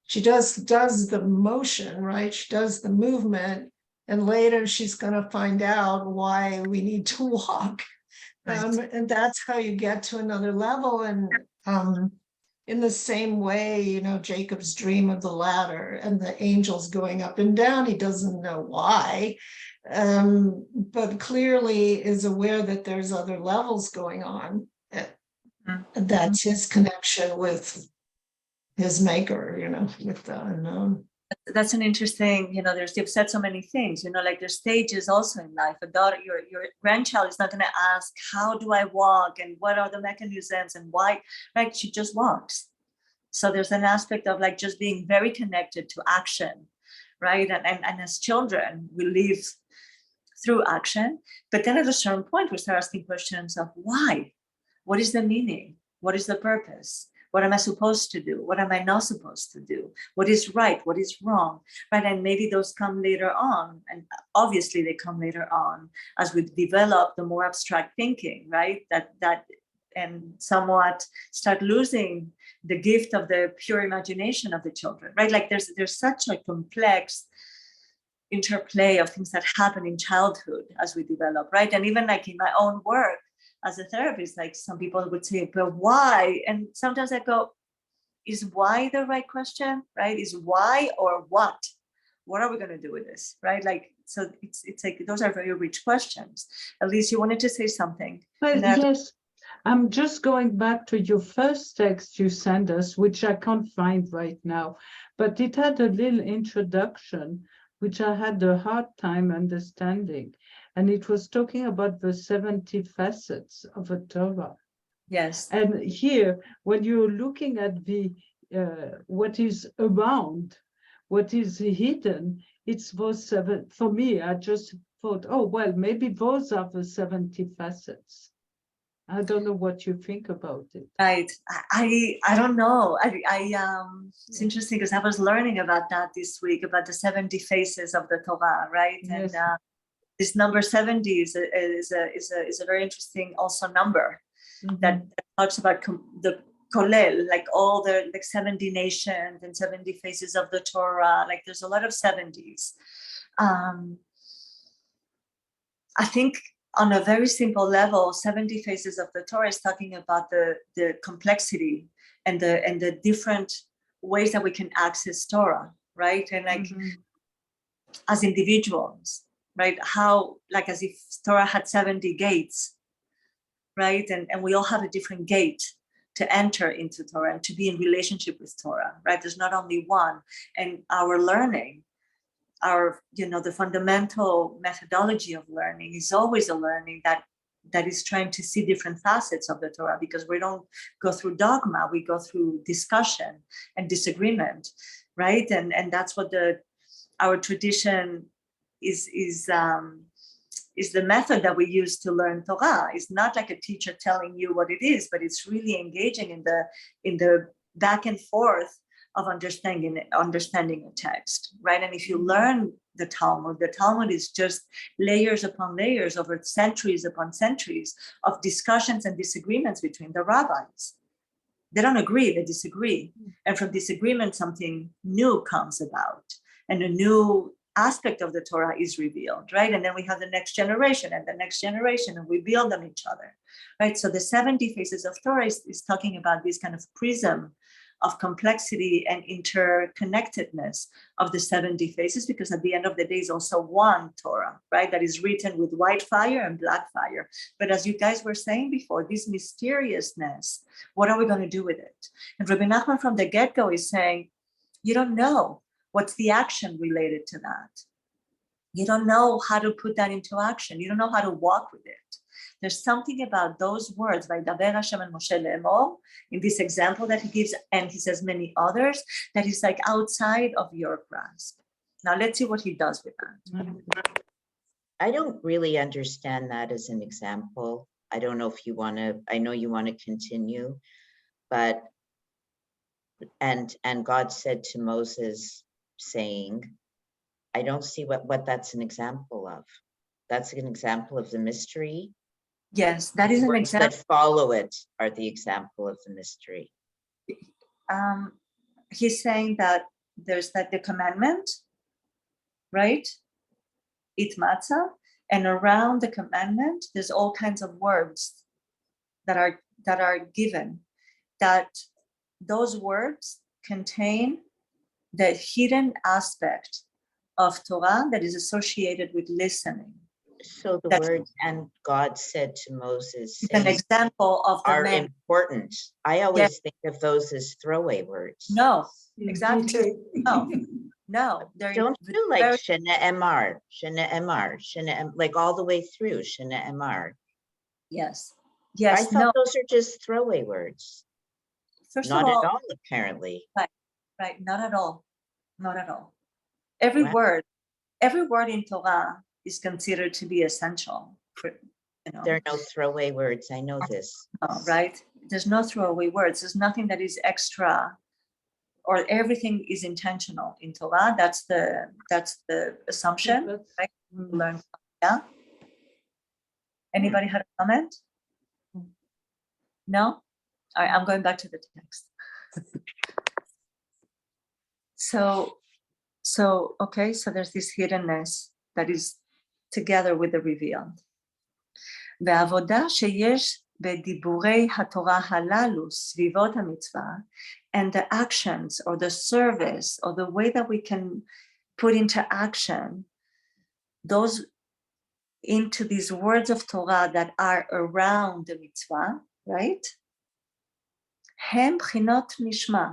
She does the motion, right? She does the movement, and later she's going to find out why we need to walk. Right. And that's how you get to another level. And in the same way, Jacob's dream of the ladder and the angels going up and down, he doesn't know why, but clearly is aware that there's other levels going on. That's his connection with his maker, with the unknown. That's an interesting, you've said so many things, like there's stages also in life. A daughter, your grandchild is not going to ask, how do I walk and what are the mechanisms and why, right? She just walks. So there's an aspect of like just being very connected to action, right? And as children, we live through action, but then at a certain point, we start asking questions of why? What is the meaning? What is the purpose? What am I supposed to do? What am I not supposed to do? What is right? What is wrong? Right? And maybe those come later on. And obviously they come later on as we develop the more abstract thinking, right? That and somewhat start losing the gift of the pure imagination of the children, right? Like there's such a complex interplay of things that happen in childhood as we develop, right? And even like in my own work, as a therapist, like some people would say, but why? And sometimes I go, is why the right question, right? Is why or what? What are we going to do with this, right? Like, so it's like, those are very rich questions. Elise, you wanted to say something. Well, yes, I'm just going back to your first text you sent us, which I can't find right now, but it had a little introduction, which I had a hard time understanding. And it was talking about the 70 facets of a Torah. Yes. And here, when you're looking at the what is around, what is hidden, it's those seven. For me, I just thought, oh, well, maybe those are the 70 facets. I don't know what you think about it. Right. I don't know. It's interesting because I was learning about that this week, about the 70 faces of the Torah, right? Yes. And this number 70 is a very interesting also number, that talks about the Kolel, like all the like 70 nations and 70 faces of the Torah. Like there's a lot of 70s. I think on a very simple level, 70 faces of the Torah is talking about the complexity and the different ways that we can access Torah, right? And like as individuals, right? How, like as if Torah had 70 gates, right? And we all have a different gate to enter into Torah and to be in relationship with Torah, right? There's not only one. And our learning, the fundamental methodology of learning is always a learning that is trying to see different facets of the Torah, because we don't go through dogma, we go through discussion and disagreement, right? And that's what our tradition is the method that we use to learn Torah. It's not like a teacher telling you what it is, but it's really engaging in the back and forth of understanding a text, right? And if you learn the Talmud is just layers upon layers over centuries upon centuries of discussions and disagreements between the rabbis. They don't agree, they disagree. And from disagreement, something new comes about, and a new aspect of the Torah is revealed, right? And then we have the next generation and the next generation, and we build on each other, right? So the 70 faces of Torah is talking about this kind of prism of complexity and interconnectedness of the 70 faces, because at the end of the day is also one Torah, right? That is written with white fire and black fire. But as you guys were saying before, this mysteriousness, what are we going to do with it? And Rabbi Nachman from the get-go is saying, you don't know what's the action related to that. You don't know how to put that into action. You don't know how to walk with it. There's something about those words, Vaydaber Hashem el Moshe le'emor, in this example that he gives, and he says many others, that is like outside of your grasp. Now let's see what he does with that. I don't really understand that as an example. I don't know if you want to, I know you want to continue, but, and God said to Moses, saying, I don't see what that's an example of. That's an example of the mystery. Yes, that is an Words example. that follow it are the example of the mystery. He's saying that there's like the commandment, right? Eat matzah, and around the commandment, there's all kinds of words that are given. That those words contain the hidden aspect of Torah that is associated with listening. So the words "and God said to Moses" An example of the are important. I always think of those as throwaway words. No, exactly. No. Don't you like Shena Emar, like all the way through Shena Emar? Yes. I thought those are just throwaway words. First Not of all, at all, apparently. Right. Not at all. Not at all. Every word in Torah is considered to be essential. There are no throwaway words. I know this. Oh, right. There's no throwaway words. There's nothing that is extra, or everything is intentional in Torah. That's the assumption. Right? Learn. Yeah. Anybody had a comment? No? All right, I'm going back to the text. So there's this hiddenness that is together with the revealed. והעבודה שיש בדיבורי התורה הללו סביבות המצווה, and the actions or the service or the way that we can put into action those into these words of Torah that are around the mitzvah, right? הם בחינות נשמע.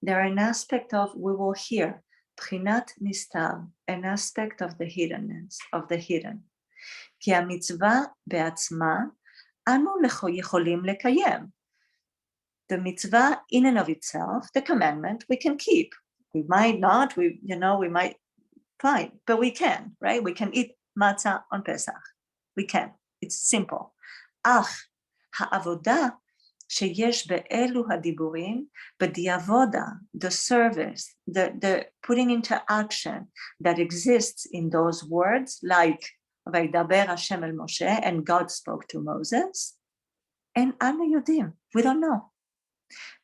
They're an aspect of we will hear. בחינת נסתר, an aspect of the hiddenness, of the hidden. כי המצווה בעצמה, אנו יכולים לקיים. The mitzvah in and of itself, the commandment, we can keep. We might not, we might, fine, but we can, right? We can eat matzah on Pesach. We can. It's simple. אך העבודה שיש באלו הדיבורים, בדיעבודה, the service, the putting into action that exists in those words, like וידבר השם אל משה, and God spoke to Moses, אין אנו יודעים, we don't know.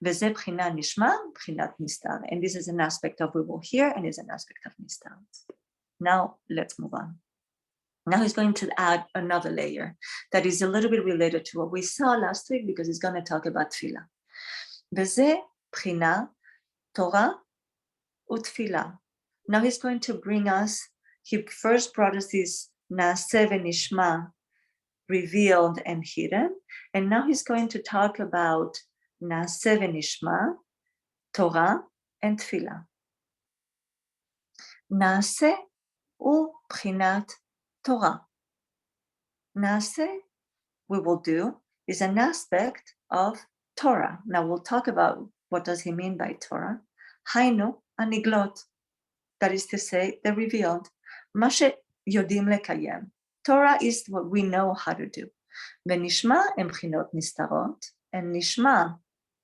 וזה בחינה נשמע, בחינת נסתר. And this is an aspect of we will hear and is an aspect of נסתר. Now, let's move on. Now he's going to add another layer that is a little bit related to what we saw last week because he's going to talk about תפילה. וזה בחינה, תורה ותפילה. Now he's going to bring us, he first brought us this נעשה ונשמע, revealed and hidden, and now he's going to talk about נעשה ונשמע, תורה and תפילה. נעשה הוא בחינת תורה. נעשה, we will do, is an aspect of Torah. Now we'll talk about what does he mean by Torah. היינו הנגלות, that is to say, the revealed. מה שיודעים לקיים. Torah is what we know how to do. ונשמע הם בחינות נסתרות, and נשמע,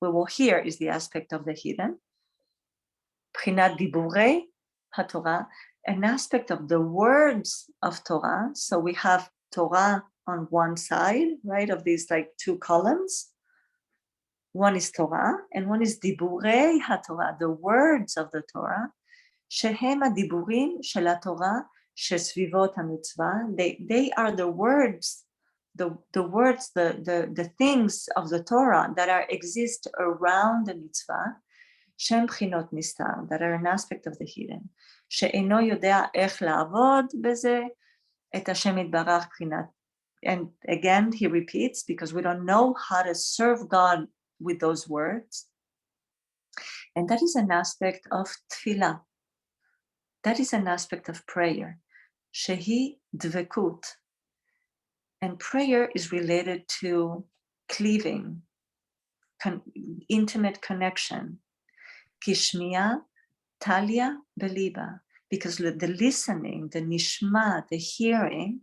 we will hear, is the aspect of the hidden. בחינת דיבורי התורה, an aspect of the words of Torah. So we have Torah on one side, right, of these like two columns. One is Torah, and one is דיבורי התורה, the words of the Torah, שהם הדיבורים של התורה שסביבות המצווה. They are the words, the words, the things of the Torah that exist around the mitzvah, שהם בחינות נסתר, that are an aspect of the hidden. שאינו יודע איך לעבוד בזה, את השם יתברך בחינת. And again, he repeats, because we don't know how to serve God with those words. And that is an aspect of תפילה. That is an aspect of prayer. שהיא דבקות. And prayer is related to cleaving, intimate connection. כשמיעה תליא בליבה. Because the listening, the nishma, the hearing,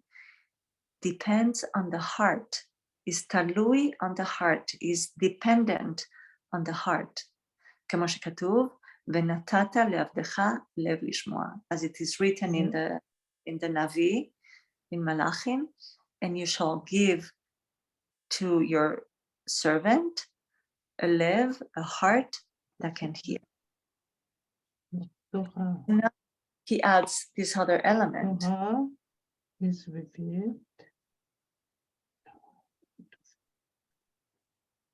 depends on the heart, is תלוי on the heart, is dependent on the heart. כמו שכתוב, ונתת לעבדך לב לשמוע. As it is written in the Navi, in Malachim, and you shall give to your servant a lev, a heart that can hear. Now he adds this other element. Torah is revealed.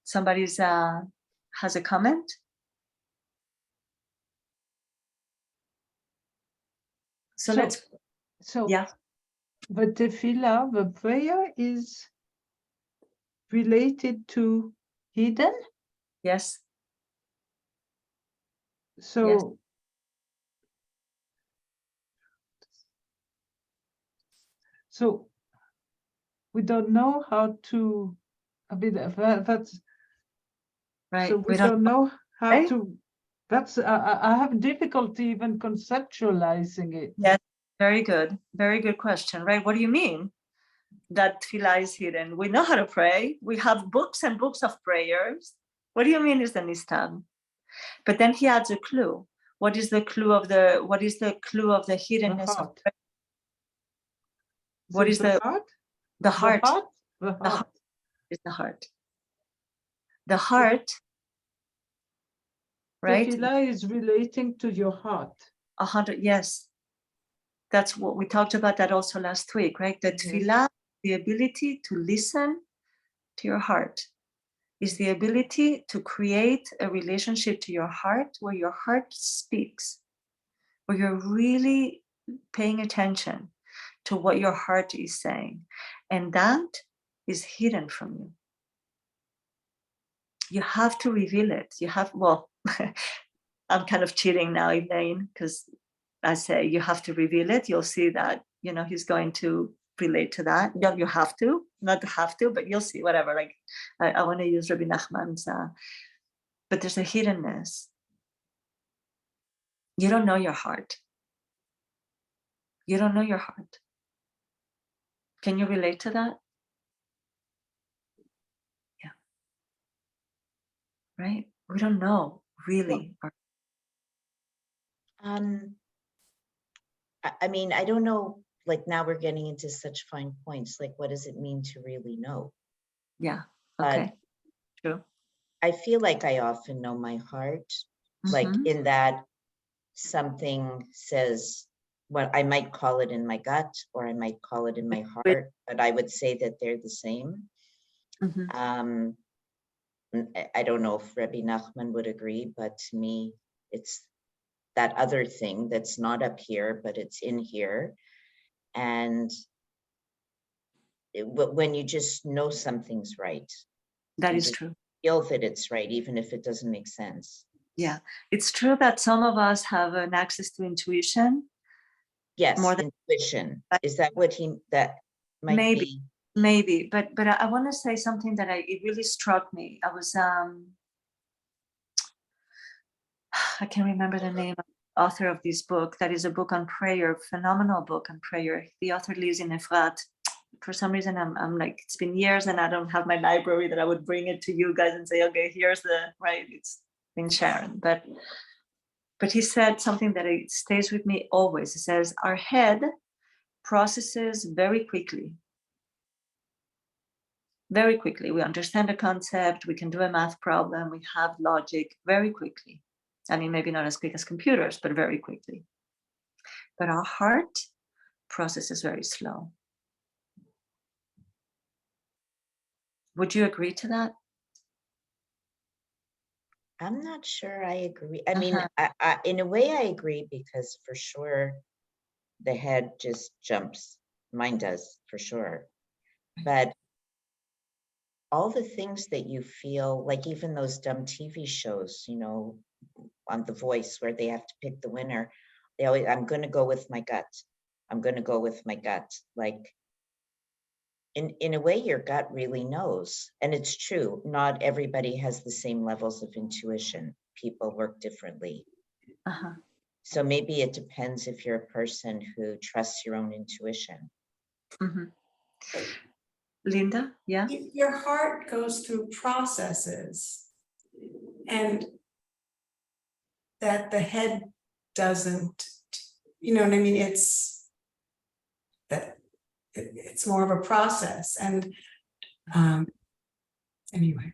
Somebody's has a comment? So let's, yeah. The tefillah, the prayer is related to hidden. Yes. So Yes. So we don't know how to, I mean, that's Right. so we don't know how right? to. That's I have difficulty even conceptualizing it. Yes. Very good. Very good question. Right. What do you mean that tefillah is hidden? We know how to pray. We have books and books of prayers. What do you mean is the nistab? But then he adds a clue. What is the clue of the? What is the clue of the hiddenness of prayer? What is the heart? The heart. The The heart. heart is the heart. The heart, right? Tefillah is relating to your heart. 100, yes. That's what we talked about that also last week, right? The tefillah, the ability to listen to your heart, is the ability to create a relationship to your heart where your heart speaks, where you're really paying attention to what your heart is saying. And that is hidden from you. You have to reveal it. You have, well, I'm kind of cheating now, Elaine, because I say you have to reveal it. You'll see that, you know, he's going to relate to that. You have to, not have to, but you'll see, whatever. Like, I want to use Rebbi Nachman's, but there's a hiddenness. You don't know your heart. You don't know your heart. Can you relate to that? Yeah. Right? We don't know, really. I mean, I don't know, like now we're getting into such fine points, like what does it mean to really know? Yeah. Okay, true. I feel like I often know my heart, like Mhm. in that something says, well, I might call it in my gut or I might call it in my heart, but I would say that they're the same. Mhm. I don't know if Rebbi Nachman would agree, but to me, it's that other thing that's not up here, but it's in here. And when you just know something's right, That you is just true. feel that it's right, even if it doesn't make sense. Yeah, it's true that some of us have an access to intuition. Yes, More than intuition. Is that what that might maybe, be? maybe, but I want to say something that it really struck me. I was I can't remember the name of the author of this book. That is a book on prayer, phenomenal book on prayer. The author lives in Efrat. For some reason, I'm like, it's been years and I don't have my library that I would bring it to you guys and say, okay, here's the, right, it's been Sharon. But he said something that it stays with me always. He says, our head processes very quickly. Very quickly. We understand a concept, we can do a math problem, we have logic very quickly. I mean, maybe not as quick as computers, but very quickly. But our heart processes very slow. Would you agree to that? I'm not sure I agree. I mean, in a way I agree, because for sure the head just jumps. Mine does, for sure. But all the things that you feel, like even those dumb TV shows, you know, on The Voice, where they have to pick the winner, they always, I'm going to go with my gut. I'm going to go with my gut. Like, in a way, your gut really knows. And it's true, not everybody has the same levels of intuition. People work differently. Uh-huh. So maybe it depends if you're a person who trusts your own intuition. Mm-hmm. Linda, yeah? Your heart goes through processes, and that the head doesn't, you know what I mean? It's that it's more of a process. And anyway.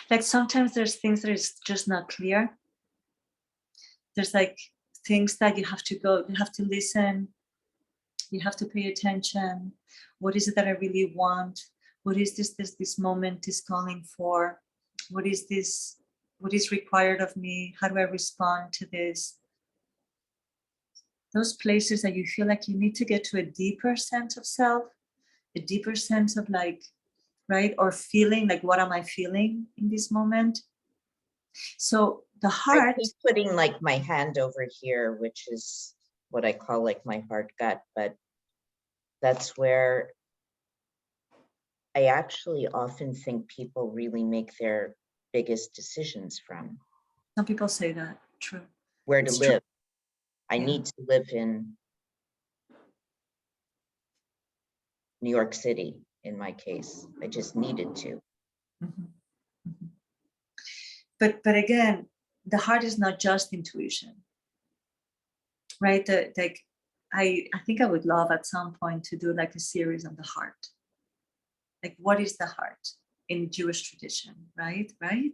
Like sometimes there's things that is just not clear. There's like things that you have to listen, you have to pay attention. What is it that I really want? What is this moment is calling for? What is this? What is required of me? How do I respond to this? Those places that you feel like you need to get to a deeper sense of self, a deeper sense of like, right? Or feeling like, what am I feeling in this moment? So the heart. I keep putting like my hand over here, which is what I call like my heart gut, but that's where I actually often think people really make their biggest decisions from. Some people say that, true. Where to It's live. true. I Yeah. need to live in New York City, in my case. I just needed to. Mm-hmm. Mm-hmm. But again, the heart is not just intuition, right? I think I would love at some point to do like a series on the heart. Like, what is the heart in Jewish tradition, right? Like,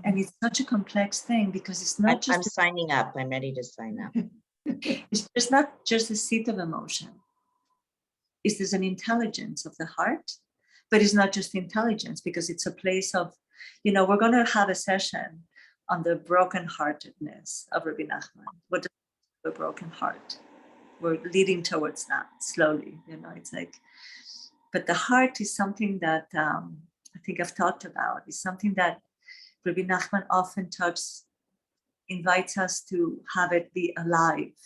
and it's such a complex thing because it's not I'm just signing up. I'm ready to sign up. it's not just a seat of emotion. There's an intelligence of the heart, but it's not just intelligence, because it's a place of, you know, we're going to have a session on the brokenheartedness of Rebbi Nachman. What is a broken heart? We're leading towards that slowly, you know, it's like, but the heart is something that I think I've talked about, is something that Rebbi Nachman often invites us to have it be alive.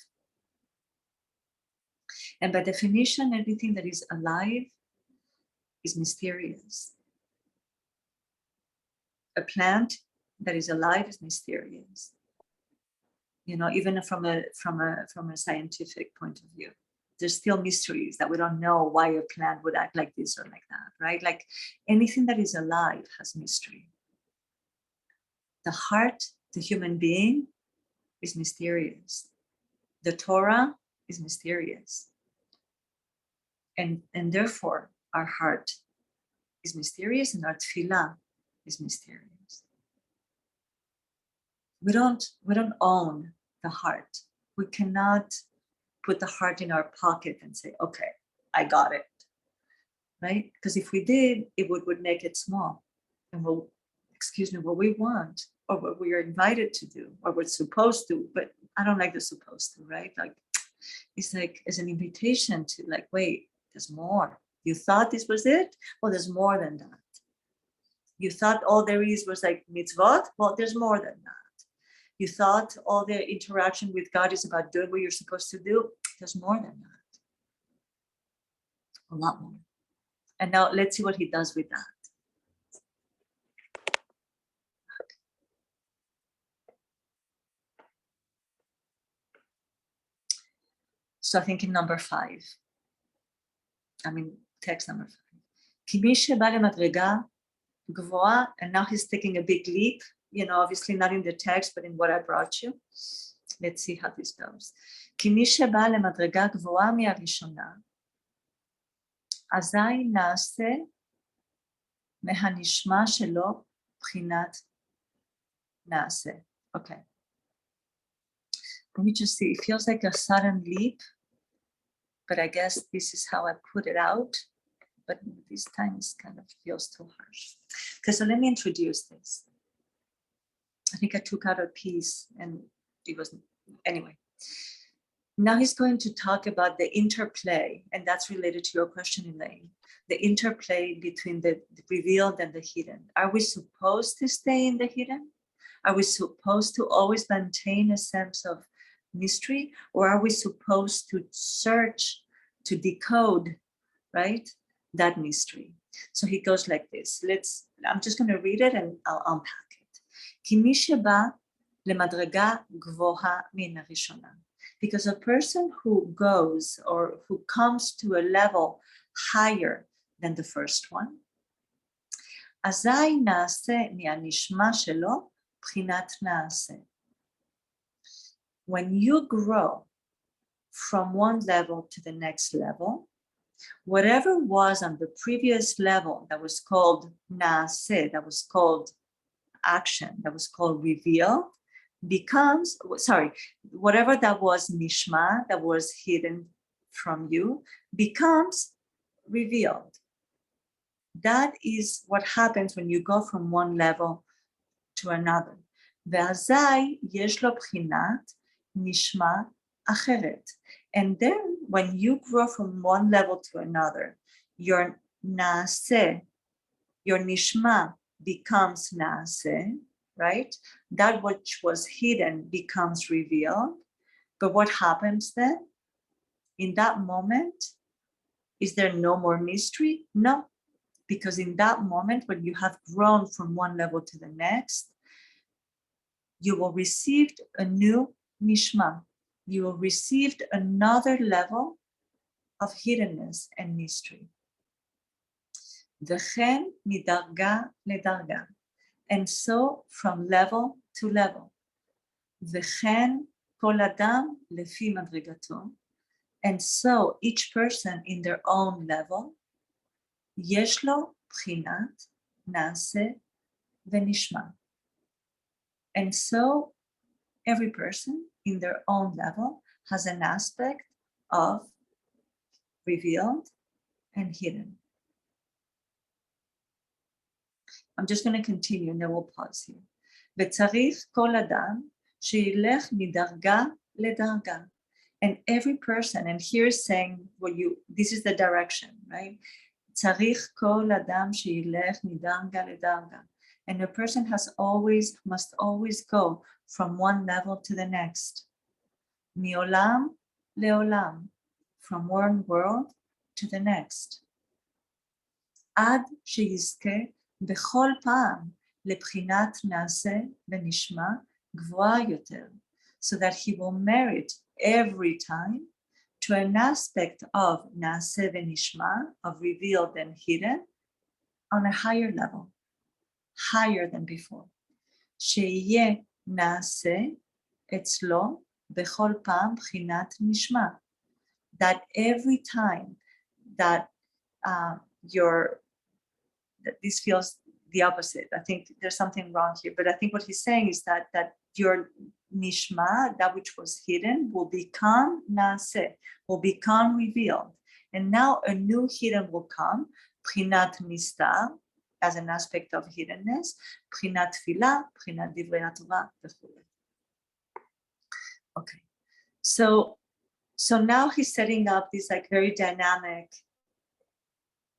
And by definition, everything that is alive is mysterious. A plant that is alive is mysterious. You know, even from a scientific point of view, there's still mysteries that we don't know why a plant would act like this or like that, right? Like anything that is alive has mystery. The heart, the human being, is mysterious. The Torah is mysterious. And therefore, our heart is mysterious and our tefillah is mysterious. We don't own the heart. We cannot put the heart in our pocket and say, okay, I got it, right? Because if we did, it would make it small. And what we want, or what we are invited to do, or we're supposed to, but I don't like the supposed to, right? Like, it's like, as an invitation to like, wait, there's more. You thought this was it? Well, there's more than that. You thought all there is was like mitzvot? Well, there's more than that. You thought all the interaction with God is about doing what you're supposed to do? There's more than that. A lot more. And now let's see what he does with that. So I think in number 5, text number 5. כי מי שבא למדרגה גבוהה, and now he's taking a big leap, obviously not in the text, but in what I brought you. Let's see how this goes. כי מי שבא למדרגה גבוהה מהראשונה, אזי נעשה מהנשמה שלו בחינת נעשה. Okay. Let me just see, it feels like a sudden leap, but I guess this is how I put it out. But this time it kind of feels too harsh. Okay, so let me introduce this. I think I took out a piece and it wasn't, anyway. Now he's going to talk about the interplay, and that's related to your question, Elaine. The interplay between the revealed and the hidden. Are we supposed to stay in the hidden? Are we supposed to always maintain a sense of mystery, or are we supposed to search, to decode, right, that mystery? So he goes like this. I'm just going to read it and I'll unpack it. כי מי שבא למדרגה גבוהה מן הראשונה. Because a person who goes or who comes to a level higher than the first one, אזי נעשה מהנשמה שלו בחינת נעשה. When you grow from one level to the next level, whatever was on the previous level that was called naaseh, that was called action, that was called reveal, becomes, whatever that was nishma, that was hidden from you, becomes revealed. That is what happens when you go from one level to another. ואזי יש לו בחינת נשמה אחרת. And then when you grow from one level to another, your naaseh, your nishma becomes naaseh, right? That which was hidden becomes revealed. But what happens then? In that moment, is there no more mystery? No, because in that moment, when you have grown from one level to the next, you will receive a new nishma. You will receive another level of hiddenness and mystery. וכן מדרגה לדרגה. And so from level to level. וכן כל אדם לפי מדרגתו. And so each person in their own level, יש לו בחינת נעשה ונשמע. And so every person in their own level has an aspect of revealed and hidden. I'm just going to continue and then we'll pause here. וצריך כל אדם שילך מדרגה לדרגה. And every person, and here is saying, this is the direction, right? צריך כל אדם שילך מדרגה לדרגה. And a person must always go from one level to the next. מעולם לעולם, from one world to the next. עד שיזכה בכל פעם לבחינת נעשה ונשמע גבוהה יותר, so that he will merit every time to an aspect of נעשה ונשמע, of revealed and hidden, on a higher level, higher than before. שיהיה נעשה אצלו בכל פעם בחינת נשמע. That every time that that this feels the opposite. I think there's something wrong here. But I think what he's saying is that your nishma, that which was hidden, will become naaseh, will become revealed. And now a new hidden will come, prinat nistar, as an aspect of hiddenness, prinat tefillah, prinat divrei Torah, וכו'. Okay, so now he's setting up this like very dynamic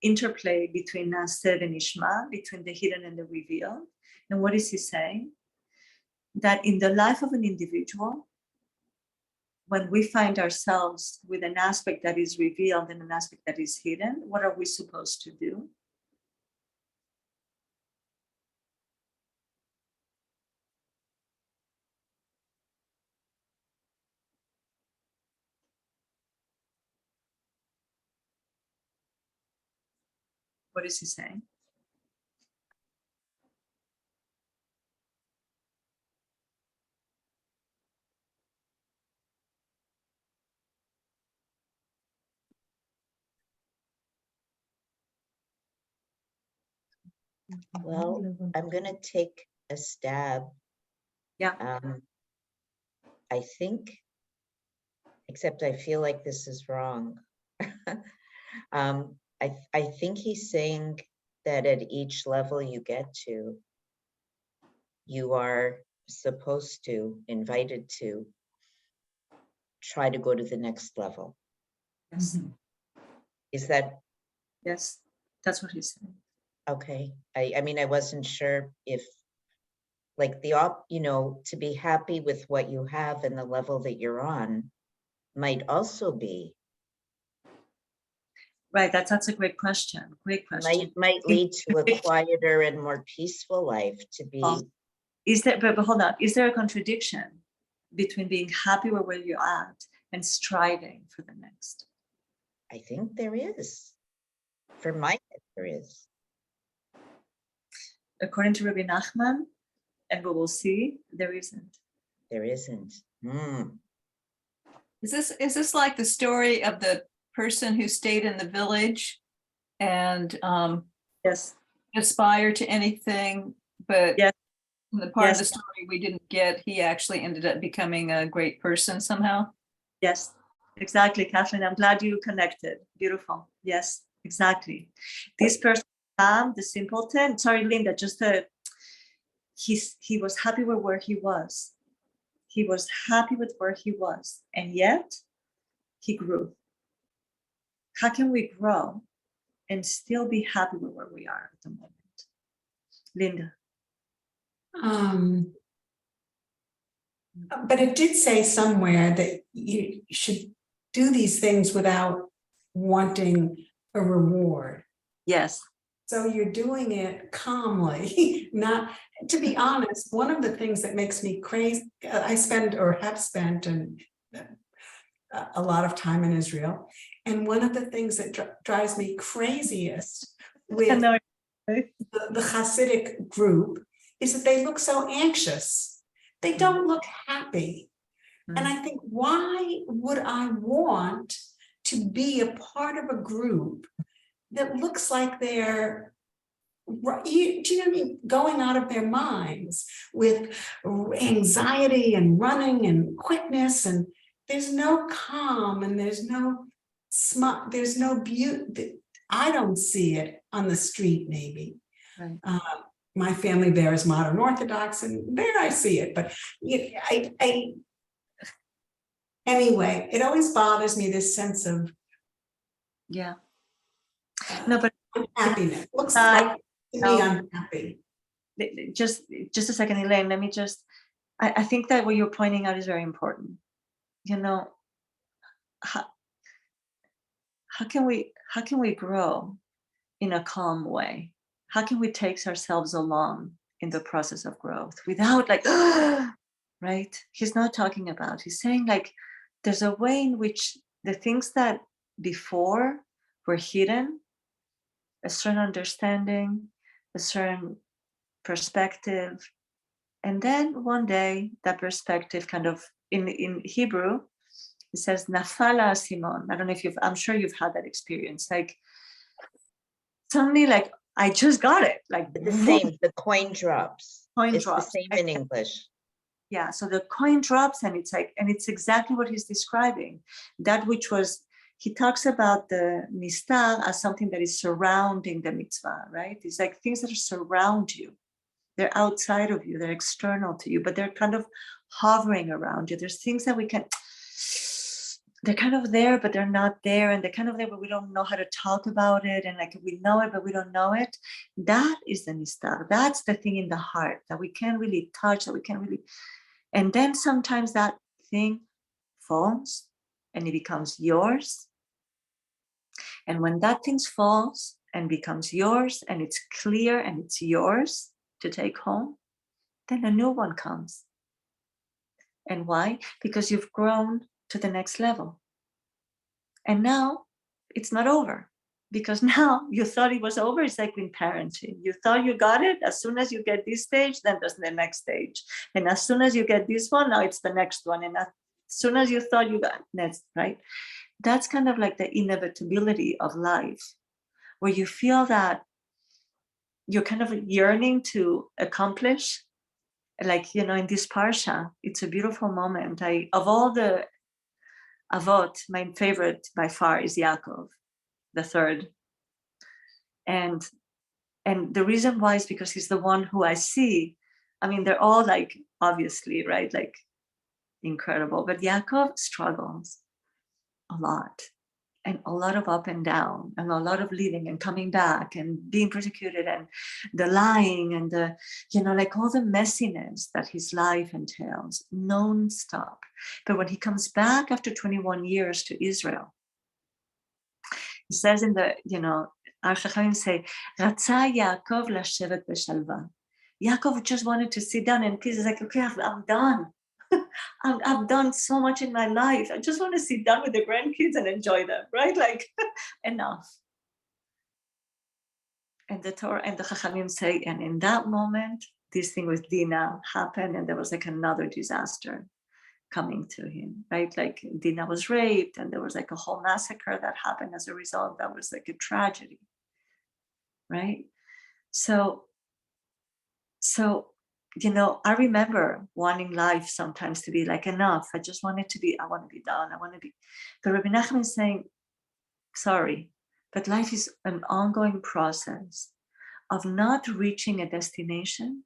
interplay between naaseh and nishma, between the hidden and the revealed. And what is he saying? That in the life of an individual, when we find ourselves with an aspect that is revealed and an aspect that is hidden, what are we supposed to do? What is he saying? Well, I'm gonna take a stab. Yeah. I think, except I feel like this is wrong. I think he's saying that at each level you get to, you are supposed to, invited to, try to go to the next level. Yes. Is that Yes, that's what he's saying. okay? I mean, I wasn't sure if, like, to be happy with what you have and the level that you're on might also be, Right, that's a great question. Great question. might lead to a quieter and more peaceful life, to be. Is there, but hold on, is there a contradiction between being happy with where you're at and striving for the next? I think there is. For my head, there is. According to Rebbi Nachman, and we will see, there isn't. There isn't. Is this like the story of the person who stayed in the village and Yes. aspired to anything, but Yes. in the part of Yes. the story we didn't get, he actually ended up becoming a great person somehow? Yes, exactly, Kathleen. I'm glad you connected. Beautiful. Yes, exactly. This person, the simpleton, sorry, Linda, just he was happy with where he was. He was happy with where he was, and yet he grew. How can we grow and still be happy with where we are at the moment? Linda. But it did say somewhere that you should do these things without wanting a reward. Yes. So you're doing it calmly, not, to be honest, one of the things that makes me crazy, I spend or have spent a lot of time in Israel. And one of the things that drives me craziest with the Hasidic group is that they look so anxious. They don't look happy. And I think, why would I want to be a part of a group that looks like they're, do you know what I mean, going out of their minds with anxiety and running and quickness, and there's no calm and there's no smart, there's no beauty. I don't see it on the street, maybe. Right. My family there is modern Orthodox, and there I see it. But anyway, it always bothers me, this sense of no, but unhappiness. Looks like to me unhappy. Just a second, Elaine. Let me just. I think that what you're pointing out is very important. You know, how can we grow in a calm way? How can we take ourselves along in the process of growth without like, right? He's not talking about, he's saying like, there's a way in which the things that before were hidden, a certain understanding, a certain perspective, and then one day that perspective kind of, in Hebrew, it says nafala asimon. I don't know if I'm sure you've had that experience. Like suddenly, like I just got it. Like The same, the coin drops. Coin It's drops, the same in English. Yeah, so the coin drops, and it's like, and it's exactly what he's describing. That which was, he talks about the nistar as something that is surrounding the mitzvah, right? It's like things that surround you. They're outside of you, they're external to you, but they're kind of hovering around you. There's things that we can, they're kind of there, but they're not there. And they're kind of there, but we don't know how to talk about it. And like we know it, but we don't know it. That is the nistar. That's the thing in the heart that we can't really touch, that we can't really. And then sometimes that thing falls and it becomes yours. And when that thing falls and becomes yours and it's clear and it's yours to take home, then a new one comes. And why? Because you've grown to the next level. And now it's not over, because now you thought it was over. It's like in parenting. You thought you got it. As soon as you get this stage, then there's the next stage. And as soon as you get this one, now it's the next one. And as soon as you thought you got next, right? That's kind of like the inevitability of life, where you feel that you're kind of yearning to accomplish. Like, you know, in this parsha, it's a beautiful moment. Of all the Avot, my favorite by far is Yaakov, the third. And the reason why is because he's the one who I see. I mean, they're all like, obviously, right? Like incredible. But Yaakov struggles a lot. And a lot of up and down, and a lot of leaving and coming back and being persecuted, and the lying and the, you know, like all the messiness that his life entails, non-stop. But when he comes back after 21 years to Israel, he says in the, you know, our Chachamim say, Ratza Yaakov lashevet b'shalva. Yaakov just wanted to sit down and peace. He's like, okay, I'm done. I've done so much in my life. I just want to sit down with the grandkids and enjoy them, right? Like enough. And the Torah and the Chachamim say, and in that moment, this thing with Dinah happened, and there was like another disaster coming to him, right? Like Dinah was raped, and there was like a whole massacre that happened as a result. That was like a tragedy, right? So you know, I remember wanting life sometimes to be like enough. I just want it to be, I want to be done. I want to be. But Rabbi Nachman is saying, sorry, but life is an ongoing process of not reaching a destination,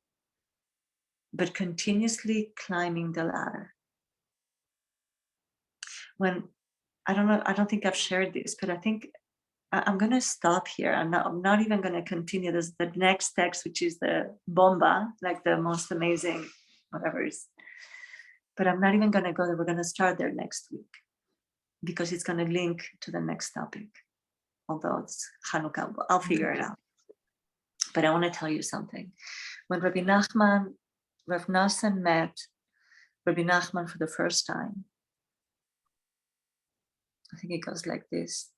but continuously climbing the ladder. When, I don't think I've shared this, but I think I'm going to stop here. I'm not even going to continue this. The next text, which is the bomba, like the most amazing, whatever it is. But I'm not even going to go there. We're going to start there next week, because it's going to link to the next topic. Although it's Hanukkah, I'll figure it out. But I want to tell you something. When Rabbi Nachman, Rav Nassan met Rabbi Nachman for the first time, I think it goes like this.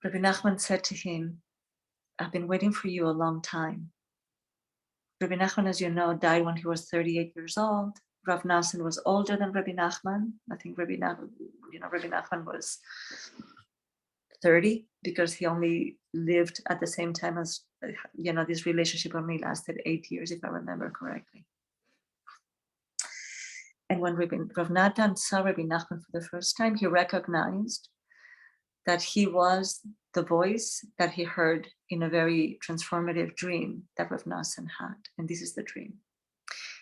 Rabbi Nachman said to him, I've been waiting for you a long time. Rabbi Nachman, as you know, died when he was 38 years old. Rav Nassan was older than Rabbi Nachman. I think Rabbi Nachman was 30, because he only lived at the same time as, you know, this relationship only lasted 8 years, if I remember correctly. And when Rav Natan saw Rabbi Nachman for the first time, he recognized that he was the voice that he heard in a very transformative dream that Rav Nassan had. And this is the dream.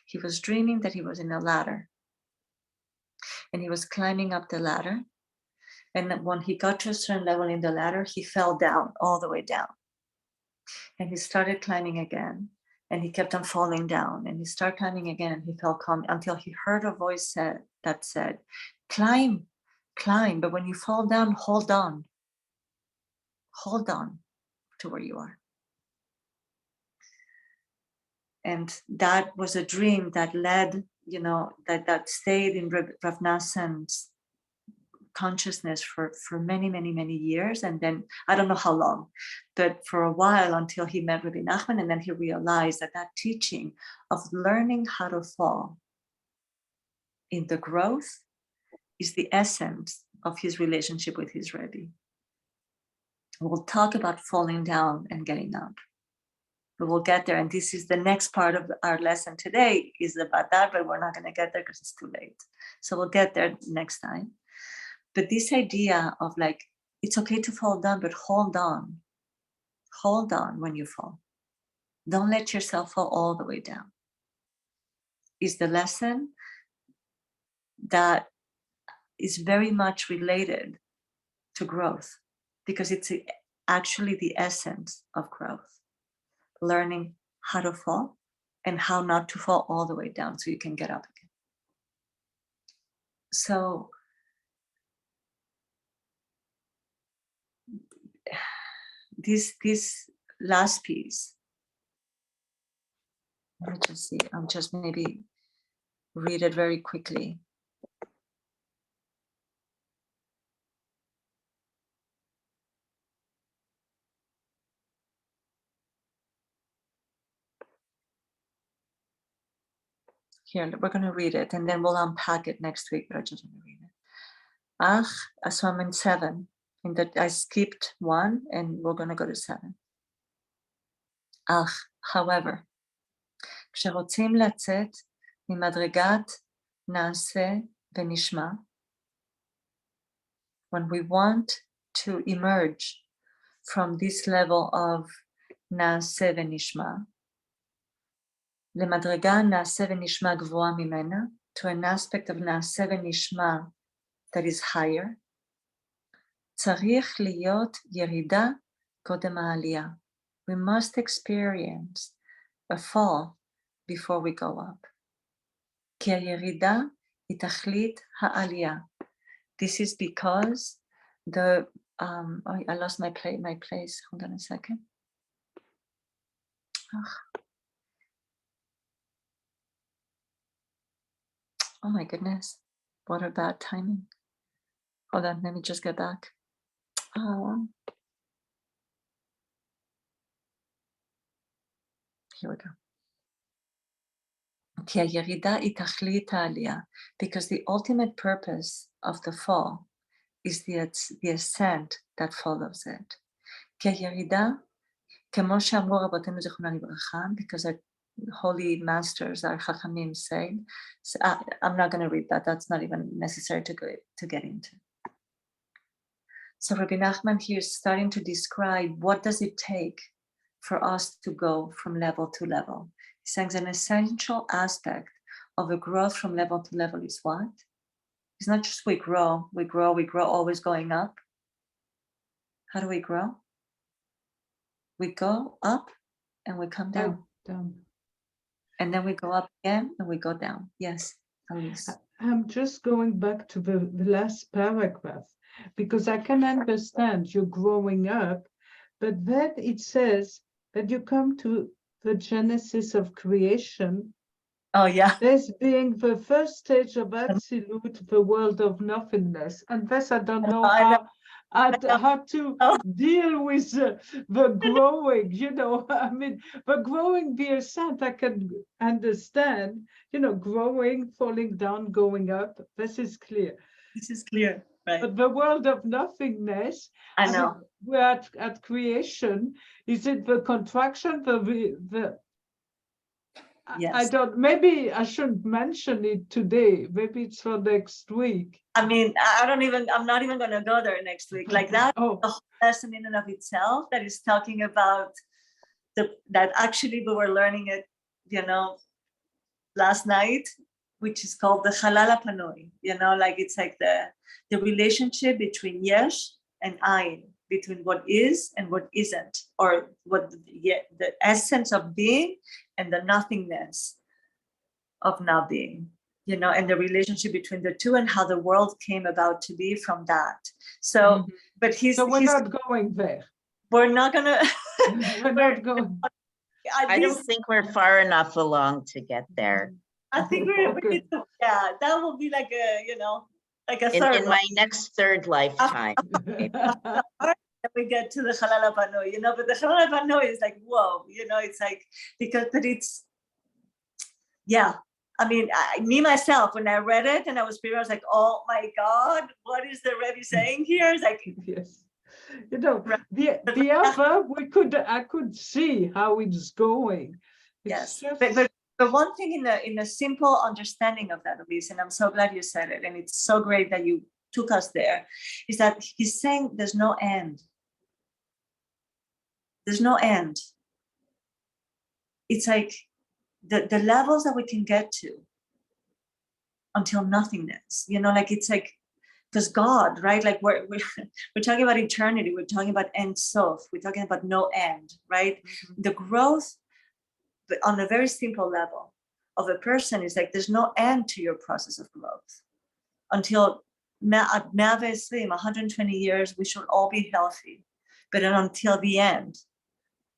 He was dreaming that he was in a ladder, and he was climbing up the ladder. And when he got to a certain level in the ladder, he fell down, all the way down. And he started climbing again, and he kept on falling down, and he started climbing again, and he fell until he heard a voice that said, climb, climb, but when you fall down, hold on to where you are. And that was a dream that led, you know, that stayed in Rav Nassan's consciousness for many, many, many years. And then I don't know how long, but for a while, until he met Rabbi Nachman, and then he realized that teaching of learning how to fall in the growth is the essence of his relationship with his Rebbi. We'll talk about falling down and getting up. But we'll get there. And this is the next part of our lesson today is about that, but we're not going to get there because it's too late. So we'll get there next time. But this idea of like, it's okay to fall down, but hold on. Hold on when you fall. Don't let yourself fall all the way down. Is the lesson that is very much related to growth, because it's actually the essence of growth. Learning how to fall and how not to fall all the way down so you can get up again. So this last piece, let me just see, I'll just maybe read it very quickly. Here, we're going to read it and then we'll unpack it next week, but I just want to read it. So I'm in 7. In that I skipped 1 and we're going to go to 7. However, כשרוצים לצאת ממדרגת נעשה ונשמע, when we want to emerge from this level of נעשה ונשמע, למדרגה נעשה ונשמע גבוהה ממנה, to an aspect of נעשה ונשמע that is higher, צריך להיות ירידה קודם העלייה. We must experience a fall before we go up. כי הירידה היא תכלית העלייה. This is because the I lost my place. Hold on a second. Oh my goodness, what a bad timing. Hold on, let me just get back. Here we go. כי הירידה היא תכלית העלייה, because the ultimate purpose of the fall is the ascent that follows it. כי הירידה, כמו שאמרו רבותינו זיכרונם לברכה, because our holy masters, our chachamim say, so I'm not going to read that, that's not even necessary to get into. So Rabbi Nachman here is starting to describe what does it take for us to go from level to level. He's saying an essential aspect of a growth from level to level is what? It's not just we grow, always going up. How do we grow? We go up and we come down. Down. And then we go up again and we go down. Yes, Alice. I'm just going back to the last paragraph, because I can understand you growing up, but then it says that you come to the genesis of creation. Oh, yeah. This being the first stage of absolute, the world of nothingness. And this, I don't know how to deal with the growing, I mean, the growing, the ascent, I can understand, growing, falling down, going up. This is clear. This is clear, right? But the world of nothingness, I know. We're at creation. Is it the contraction, the Yes. I don't, maybe I shouldn't mention it today. Maybe it's for next week. I mean, I'm not even going to go there next week. Like that, the whole lesson in and of itself that is talking about that actually we were learning it, last night, which is called the halal panoi, like it's like the relationship between yesh and ayin, between what is and what isn't, or what the essence of being and the nothingness of not being, and the relationship between the two and how the world came about to be from that. So, but so we're not going there. We're not gonna. We're not going. I don't think we're far enough along to get there. I think we're yeah, that will be like a, like a third. In my next third lifetime. We get to the halal panoi, but the halal panoi is like, whoa, it's like, but it's, yeah. I mean, me myself, when I read it and I was like, oh my God, what is the Rebbi saying here? It's like, yes. You know, the other, I could see how it's going. It's Yes, just, but one thing in the simple understanding of that, Elise, and I'm so glad you said it, and it's so great that you took us there, is that he's saying there's no end. There's no end. It's like the levels that we can get to until nothingness, you know, like it's like, because God, right? Like we're talking about eternity, we're talking about Ein Sof, we're talking about no end, right? The growth, but on a very simple level of a person is like there's no end to your process of growth until 120 years we should all be healthy, but until the end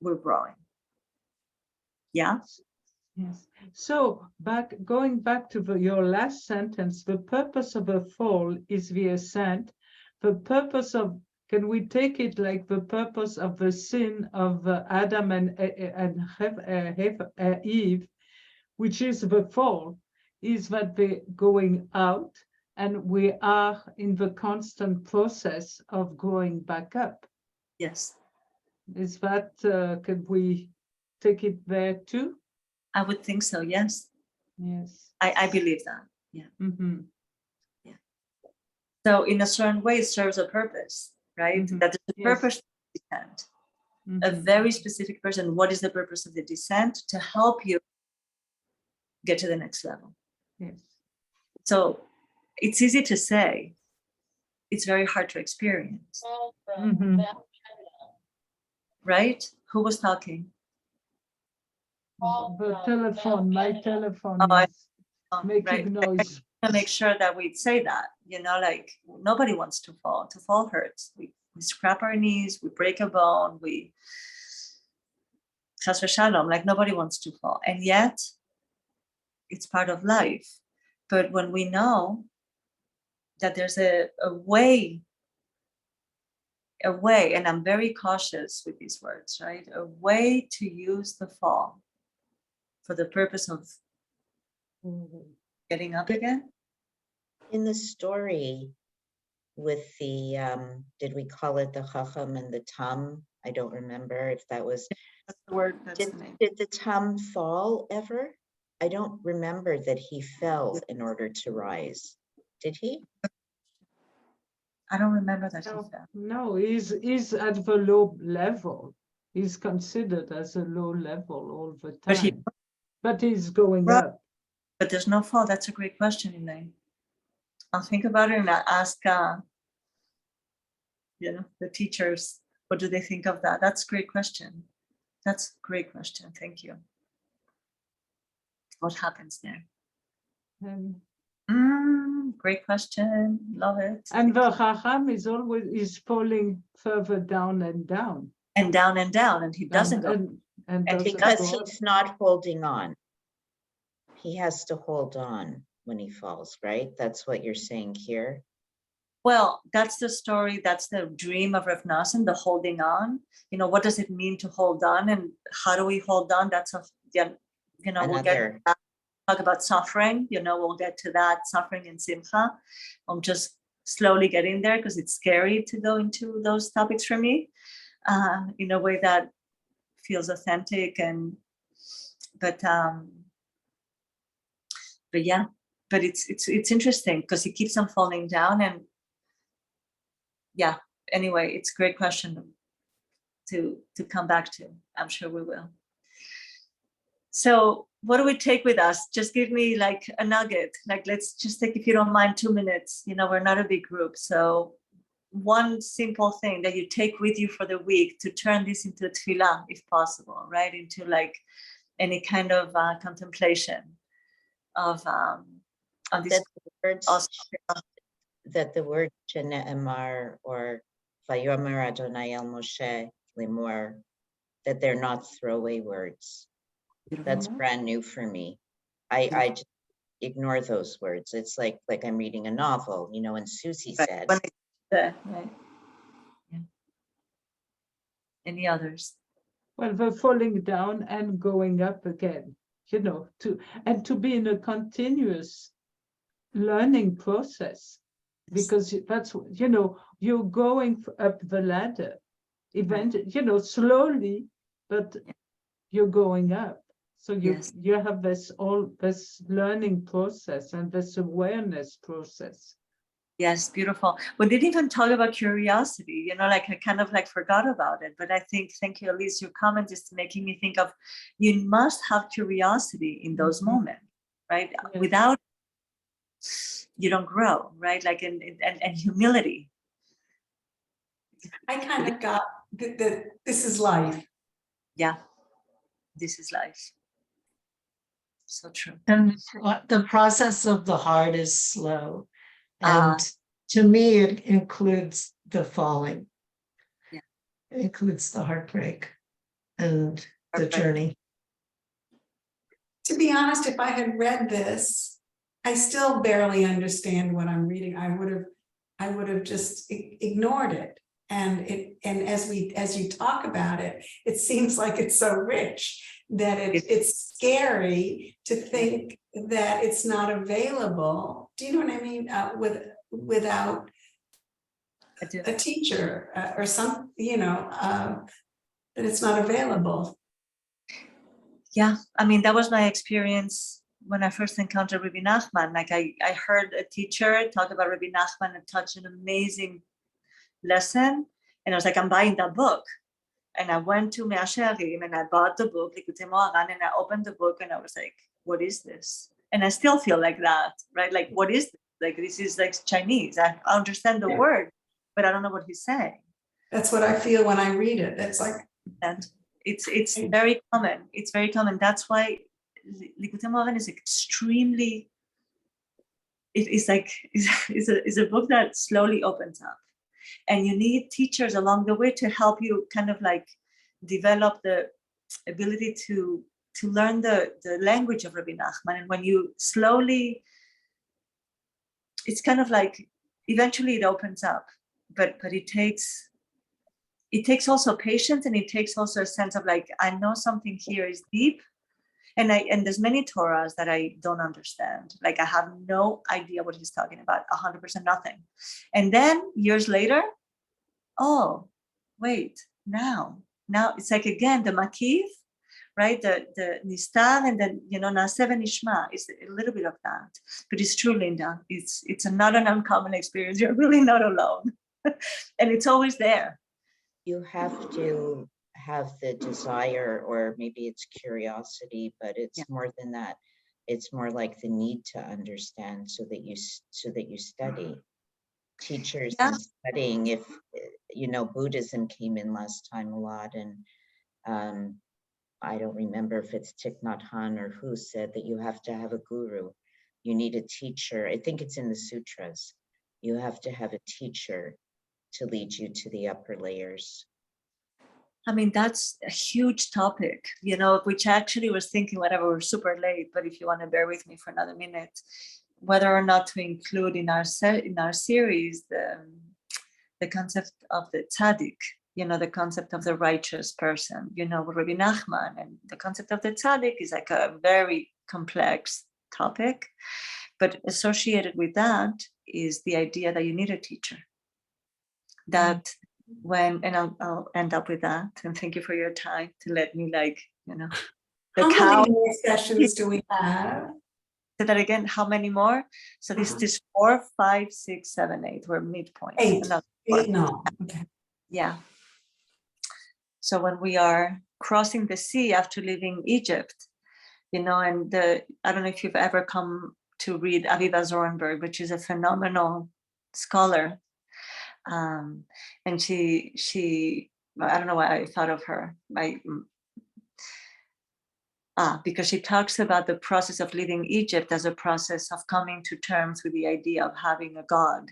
we're growing. Yeah. yes. So going back to your last sentence, the purpose of a fall is the ascent. The purpose of, can we take it like the purpose of the sin of Adam and Eve, which is the fall, is that they're going out, and we are in the constant process of growing back up. Yes. Is that, could we take it there too? I would think so. Yes. Yes. I believe that. Yeah. Mm-hmm. Yeah. So in a certain way, it serves a purpose, right? Mhm. That is the Yes. purpose of the descent. A Mhm. very specific person. What is the purpose of the descent? To help you get to the next level. Yes. So it's easy to say. It's very hard to experience. Mhm. Right? Who was talking? The telephone, my telephone Oh, is making right. noise. To make sure that we say that, you know, like nobody wants to fall. To fall hurts. We scrap our knees, we break a bone, we chas v'shalom, like nobody wants to fall. And yet it's part of life. But when we know that there's a way, and I'm very cautious with these words, right? A way to use the fall for the purpose of getting up again. In the story with the, did we call it the Chacham and the Tam? I don't remember if that was, That's the word, that's the name. did the Tam fall ever? I don't remember that he fell in order to rise. Did he? I don't remember that. No, he fell. no, he's at the low level. He's considered as a low level all the time. But he's going Right. up. But there's no fall. That's a great question, Elaine. I'll think about it and I'll ask, you know, the teachers, what do they think of that? That's a great question. That's a great question. Thank you. What happens there? Great question. Love it. And the Chacham is always falling further down and down. And down and down, and he doesn't go. And And doesn't Because go up. he's not holding on. He has to hold on when he falls, right? That's what you're saying here. Well, that's the story. That's the dream of Rav Nosson, the holding on. You know, what does it mean to hold on, and how do we hold on? That's a, you know, we'll get talk about suffering. You know, we'll get to that, suffering and simcha. I'm just slowly getting there because it's scary to go into those topics for me in a way that feels authentic and but yeah, but it's interesting because he keeps on falling down. And yeah, anyway, it's a great question to come back to. I'm sure we will. So what do we take with us? Just give me like a nugget. Like, let's just take, if you don't mind, 2 minutes. You know, we're not a big group. So one simple thing that you take with you for the week to turn this into tefillah, if possible, right? Into like any kind of contemplation of this. That the word Shene'emar or Vayomer Adonai El Moshe Limor, that they're not throwaway words. That's brand new for me. I just ignore those words. It's like I'm reading a novel, you know, and Susie said. Right. Yeah. Any others? Well, the falling down and going up again, you know, to be in a continuous learning process. because that's, you're going up the ladder, slowly, but you're going up. So you have this learning process and this awareness process. Yes, beautiful. We didn't even talk about curiosity, like I kind of like forgot about it. But I think, thank you, Elise, your comment is making me think of, you must have curiosity in those moments, right? Yes. Without, you don't grow, right? Like, and humility. I kind of got that this is life. Yeah, this is life. So true. And the process of the heart is slow. And to me, it includes the falling. Yeah. It includes the heartbreak and the journey. To be honest, if I had read this, I still barely understand what I'm reading. I would have just ignored it. And as you talk about it, it seems like it's so rich that it's scary to think that it's not available. Do you know what I mean? Without a teacher or some, that it's not available. Yeah, I mean, that was my experience when I first encountered Rebbi Nachman. Like I heard a teacher talk about Rebbi Nachman and touch an amazing lesson. And I was like, I'm buying that book. And I went to Mea Shearim and I bought the book, Likutei Moharan, and I opened the book and I was like, what is this? And I still feel like that, right? Like, what is this? Like, this is like Chinese. I understand the word, but I don't know what he's saying. That's what I feel when I read it. It's like, and it's very common. It's very common. That's why Likutei Moharan is extremely, it's a book that slowly opens up. And you need teachers along the way to help you kind of like develop the ability to learn the language of Rebbi Nachman. And when you slowly, it's kind of like, eventually it opens up, but it takes also patience, and it takes also a sense of like, I know something here is deep, and there's many Torahs that I don't understand. Like I have no idea what he's talking about, 100% nothing. And then years later, oh, wait, now it's like, again, the makif, right? The nistar, and then, naseh v'nishma is a little bit of that. But it's true, Linda. It's not an uncommon experience. You're really not alone. And it's always there. You have to have the desire, or maybe it's curiosity, but it's more than that. It's more like the need to understand, so that you study. Teachers and studying, if Buddhism came in last time a lot, and I don't remember if it's Thich Nhat Hanh or who said that you have to have a guru. You need a teacher. I think it's in the sutras. You have to have a teacher to lead you to the upper layers. I mean, that's a huge topic, which I actually was thinking, whatever, we're super late, but if you want to bear with me for another minute, whether or not to include in our series the concept of the tzaddik, the concept of the righteous person, with Rebbi Nachman, and the concept of the tzaddik is like a very complex topic, but associated with that is the idea that you need a teacher. That and I'll end up with that, and thank you for your time to let me how many more sessions do we have? Say that again. How many more? So this is 4, 5, 6, 7, 8. We're midpoint. 8. No. Okay. Yeah. So when we are crossing the sea after leaving Egypt, and I don't know if you've ever come to read Aviva Zornberg, which is a phenomenal scholar. And she I don't know why I thought of her. Because she talks about the process of leaving Egypt as a process of coming to terms with the idea of having a God,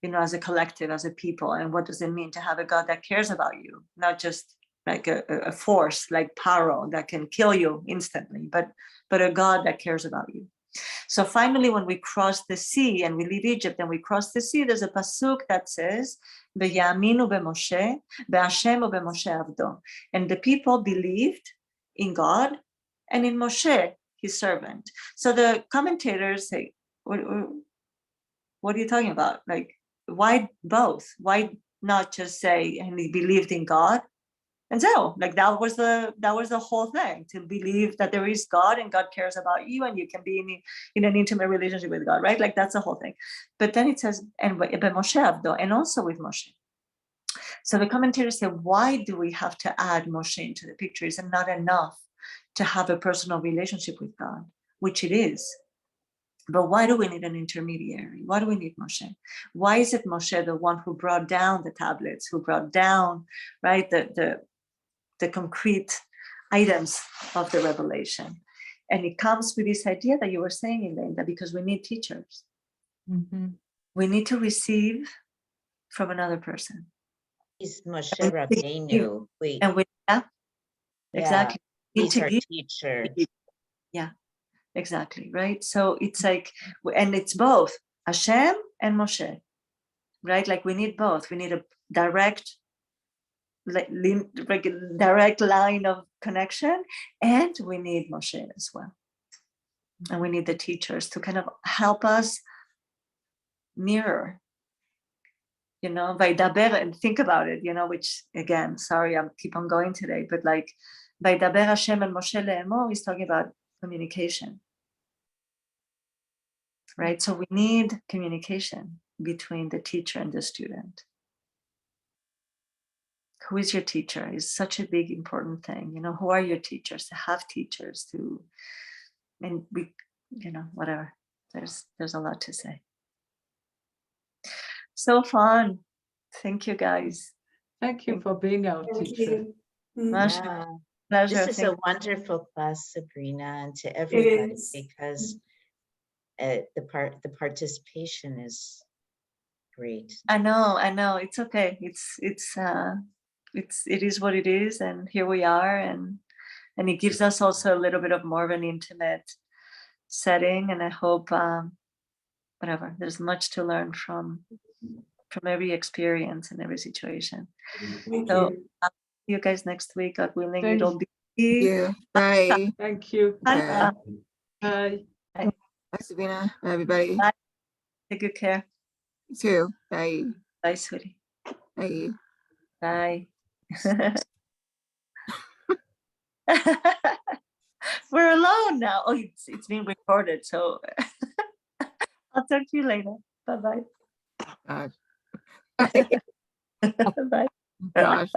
as a collective, as a people. And what does it mean to have a God that cares about you? Not just like a force like Paro that can kill you instantly, but a God that cares about you. So finally, when we cross the sea and we leave Egypt and we cross the sea, there's a pasuk that says, "V'yaminu b'Moshe, b'Hashem u'b'Moshe avdo." And the people believed in God and in Moshe, his servant. So the commentators say, what are you talking about? Like, why both? Why not just say, and he believed in God? And so, like, that was the whole thing, to believe that there is God and God cares about you and you can be in an intimate relationship with God, right? Like, that's the whole thing. But then it says, and Moshe Avdo, and also with Moshe. So the commentators say, why do we have to add Moshe into the picture? Is it not enough to have a personal relationship with God, which it is? But why do we need an intermediary? Why do we need Moshe? Why is it Moshe the one who brought down the tablets, who brought down, right, the concrete items of the revelation? And it comes with this idea that you were saying, Elaine, that because we need teachers. We need to receive from another person. He's Moshe Rabbeinu. And we, yeah, exactly. He's to our give. teacher. Yeah, exactly, right? So it's like, and it's both Hashem and Moshe, right? Like, we need both. We need a direct line of connection, and we need Moshe as well. And we need the teachers to kind of help us mirror, Vaidaber, and think about it, which, again, sorry, I keep on going today, but like, Vaidaber Hashem and Moshe le'emor is talking about communication, right? So we need communication between the teacher and the student. Who is your teacher is such a big, important thing. Who are your teachers? To have teachers and we, whatever. There's a lot to say. So fun. Thank you, guys. Thank you for being our Thank teacher. you. Mm. Yeah. Pleasure. This is a wonderful class, Sabrina, and to It everybody, is. because the participation is great. I know. It's okay. It is what it is, and here we are, and it gives us also a little bit of more of an intimate setting, and I hope whatever, there's much to learn from every experience and every situation. Thank So you. I'll see you guys next week, God willing. Thank It'll be Yeah. Bye. Thank you. Bye. Bye. Bye, Sabina. Bye, everybody. Bye. Take good care. You too. Bye. Bye, sweetie. Bye. Bye. We're alone now. Oh, it's being recorded, so I'll talk to you later. Bye-bye. God. Bye. Gosh.